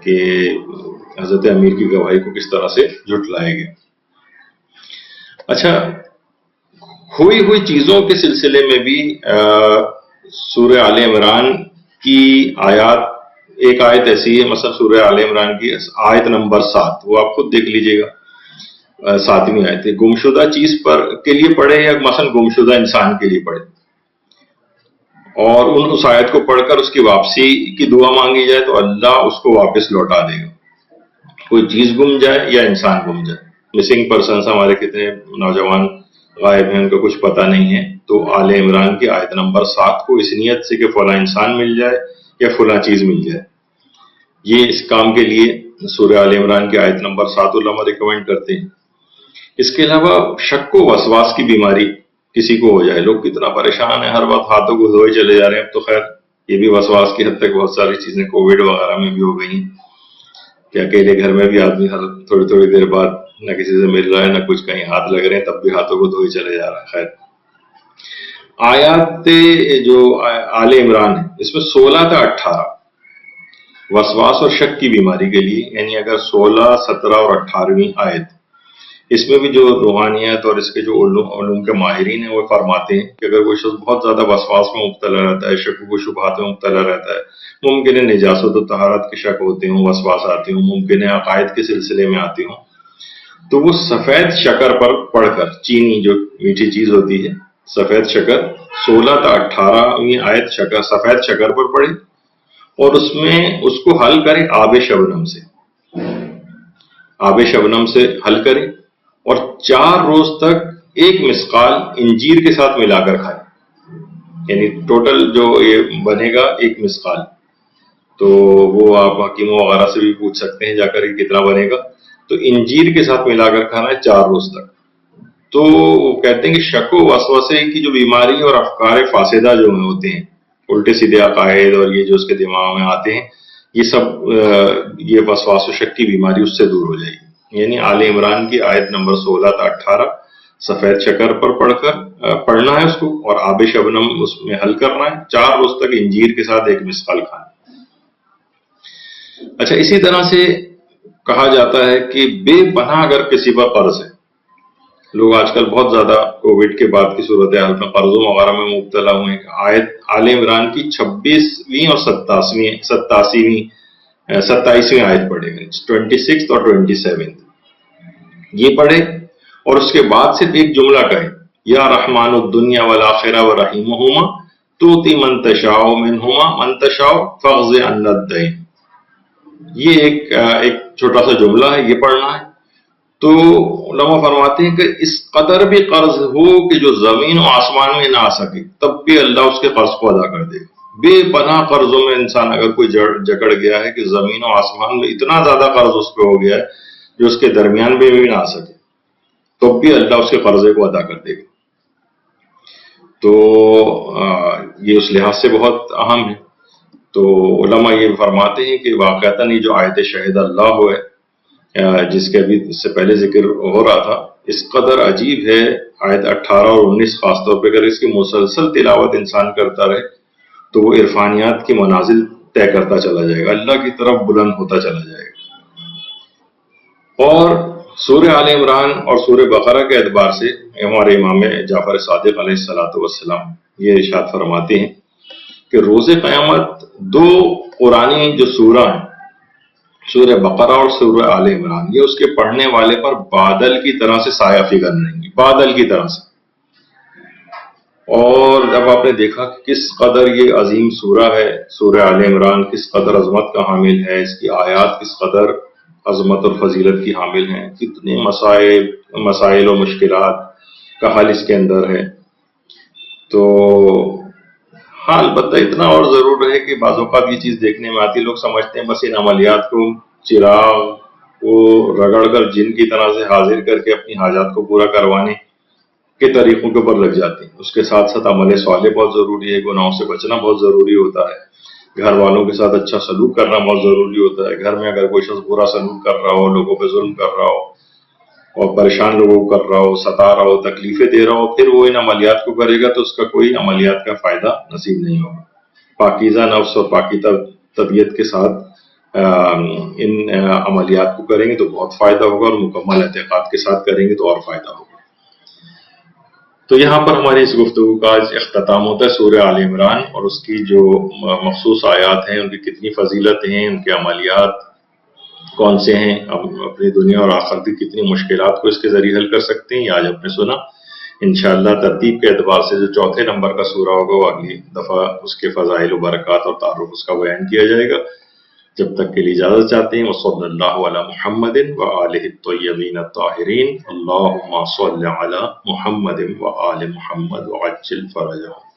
کہ حضرت امیر کی گواہی کو کس طرح سے جھٹلائے گئے۔ اچھا، ہوئی چیزوں کے سلسلے میں بھی سورہ آل عمران کی آیات، ایک آیت ایسی ہے مثلا سورہ آل عمران کی آیت نمبر 7، وہ آپ خود دیکھ لیجئے گا، 7ویں آیت ہے، گمشدہ چیز پر کے لیے پڑھے یا مثلا گمشدہ انسان کے لیے پڑھے، اور اس آیت کو پڑھ کر اس کی واپسی کی دعا مانگی جائے تو اللہ اس کو واپس لوٹا دے گا۔ کوئی چیز گم جائے یا انسان گم جائے، مسنگ پرسنس ہمارے کتنے نوجوان غائب ہیں، ان کو کچھ پتہ نہیں ہے، تو آل عمران کی آیت نمبر 7 کو اس نیت سے کہ فلاں انسان مل جائے یا فلاں چیز مل جائے، یہ اس کام کے لیے سورہ آل عمران کی آیت نمبر 7 علماء ریکمینڈ کرتے ہیں۔ اس کے علاوہ شک و وسواس کی بیماری کسی کو ہو جائے، لوگ کتنا پریشان ہیں، ہر وقت ہاتھوں کو دھوئے چلے جا رہے ہیں، اب تو خیر یہ بھی وسواس کی حد تک بہت ساری چیزیں کووڈ وغیرہ میں بھی ہو گئی ہیں کہ اکیلے گھر میں بھی آدمی تھوڑی دیر بعد نہ کسی سے مل رہا ہے، نہ کچھ کہیں ہاتھ لگ رہے ہیں، تب بھی ہاتھوں کو دھوئے چلے جا رہا ہے۔ خیر، آیات جو آل عمران ہے اس میں 16 تا 18 وسواس اور شک کی بیماری کے لیے، یعنی اگر 16، 17 اور 18ویں آیت، اس میں بھی جو روحانیت اور اس کے جو علوم کے ماہرین ہیں وہ فرماتے ہیں کہ اگر کوئی شخص بہت زیادہ وسواس میں مبتلا رہتا ہے، شک و شبہات میں مبتلا رہتا ہے، ممکن ہے نجاست و طہارت کے شک ہوتے ہوں، وسواس آتے ہوں، ممکن ہے عقائد کے سلسلے میں آتے ہوں، تو وہ سفید شکر پر پڑھ کر، چینی جو میٹھی چیز ہوتی ہے، سفید شکر، 16 تا 18ویں آیت سفید شکر پر پڑھے، اور اس میں اس کو حل کرے آب شبنم سے، آب شبنم سے حل کرے، اور 4 روز تک ایک مسقال انجیر کے ساتھ ملا کر کھائے، یعنی ٹوٹل جو یہ بنے گا 1 مسقال، تو وہ آپ حکیموں وغیرہ سے بھی پوچھ سکتے ہیں جا کر یہ کتنا بنے گا، تو انجیر کے ساتھ ملا کر کھانا ہے 4 روز تک۔ تو وہ کہتے ہیں کہ شک و وسوسے کی جو بیماری اور افکار فاسدہ جو ہوتے ہیں، الٹے سیدھے عقائد اور یہ جو اس کے دماغ میں آتے ہیں، یہ سب یہ وسواس و شک کی بیماری اس سے دور ہو جائے گی۔ یعنی آل عمران کی آیت نمبر 16 تا 18 سفید شکر پر پڑھ کر پڑھنا ہے اس کو، اور آب شبنم اس میں حل کرنا ہے، 4 روز تک انجیر کے ساتھ 1 مسقال کھانا۔ اچھا، اسی طرح سے کہا جاتا ہے کہ بے پناہ اگر کسی پر قرض ہے، لوگ آج کل بہت زیادہ کووڈ کے بعد کی صورتحال میں قرضوں وغیرہ میں مبتلا ہوئے ہیں، آیت آل عمران کی 26ویں اور 27ویں آیت پڑھے گئے، 26 اور 27 یہ پڑھے، اور اس کے بعد صرف ایک جملہ کہے یا رحمان الدنیا والآخرہ ورحیمہما توتی من تشاء منہما من تشاء فاغض عنا الدین. یہ ایک چھوٹا سا جملہ ہے، یہ پڑھنا ہے. تو علماء فرماتے ہیں کہ اس قدر بھی قرض ہو کہ جو زمین و آسمان میں نہ آ سکے تب بھی اللہ اس کے قرض کو ادا کر دے گا. بے پناہ قرضوں میں انسان اگر کوئی جکڑ گیا ہے کہ زمین و آسمان میں اتنا زیادہ قرض اس پہ ہو گیا ہے جو اس کے درمیان میں بھی نہ آ سکے تو بھی اللہ اس کے قرضے کو ادا کر دے گا. تو یہ اس لحاظ سے بہت اہم ہے. تو علماء یہ فرماتے ہیں کہ واقعتاً یہ جو آیت شہید اللہ ہو ہے جس کے ابھی اس سے پہلے ذکر ہو رہا تھا، اس قدر عجیب ہے. آیت 18 اور 19 خاص طور پہ اگر اس کی مسلسل تلاوت انسان کرتا رہے تو وہ عرفانیات کی منازل طے کرتا چلا جائے گا، اللہ کی طرف بلند ہوتا چلا جائے گا. اور سورہ آل عمران اور سورہ بقرہ کے اعتبار سے ہمارے امام جعفر صادق علیہ السلام یہ ارشاد فرماتے ہیں کہ روز قیامت دو قرآنی جو سورہ ہیں، سورہ بقرہ اور سورہ آل عمران، یہ اس کے پڑھنے والے پر بادل کی طرح سے سایہ فگن رہیں گی، بادل کی طرح سے. اور جب آپ نے دیکھا کہ کس قدر یہ عظیم سورہ ہے، سورہ آل عمران کس قدر عظمت کا حامل ہے، اس کی آیات کس قدر عظمت اور فضیلت کی حامل ہیں، کتنے مسائل و مشکلات کا حل اس کے اندر ہے. تو ہاں البتہ اتنا اور ضرور ہے کہ بعض اوقات یہ چیز دیکھنے میں آتی، لوگ سمجھتے ہیں بس ان عملیات کو چراغ کو رگڑ کر جن کی طرح سے حاضر کر کے اپنی حاجات کو پورا کروانے کے طریقوں کے اوپر لگ جاتے ہیں. اس کے ساتھ ساتھ عمل صالح بہت ضروری ہے، گناہوں سے بچنا بہت ضروری ہوتا ہے، گھر والوں کے ساتھ اچھا سلوک کرنا بہت ضروری ہوتا ہے. گھر میں اگر کوئی شخص برا سلوک کر رہا ہو، لوگوں پہ ظلم کر رہا ہو اور پریشان لوگوں کو کر رہا ہو، ستا رہا ہو، تکلیفیں دے رہا ہو، پھر وہ ان عملیات کو کرے گا تو اس کا کوئی عملیات کا فائدہ نصیب نہیں ہوگا. پاکیزہ نفس اور پاکیزہ طبیعت کے ساتھ ان عملیات کو کریں گے تو بہت فائدہ ہوگا، اور مکمل اعتقاد کے ساتھ کریں گے تو اور فائدہ ہوگا. تو یہاں پر ہماری اس گفتگو کا اختتام ہوتا ہے. سورہ آل عمران اور اس کی جو مخصوص آیات ہیں، ان کی کتنی فضیلت ہیں، ان کے عملیات کون سے ہیں، ہم اپنی دنیا اور آخرت کی کتنی مشکلات کو اس کے ذریعے حل کر سکتے ہیں، یہ آج آپ نے سنا. انشاءاللہ ترتیب کے اعتبار سے جو چوتھے نمبر کا سورہ ہوگا وہ اگلی دفعہ اس کے فضائل و برکات اور تعارف اس کا بیان کیا جائے گا. جب تک کے لیے اجازت چاہتے ہیں. وصلی اللہ علی محمد وآلہ الطیبین الطاہرین. اللہم صل علی محمد وآل محمد وعجل فرجہ.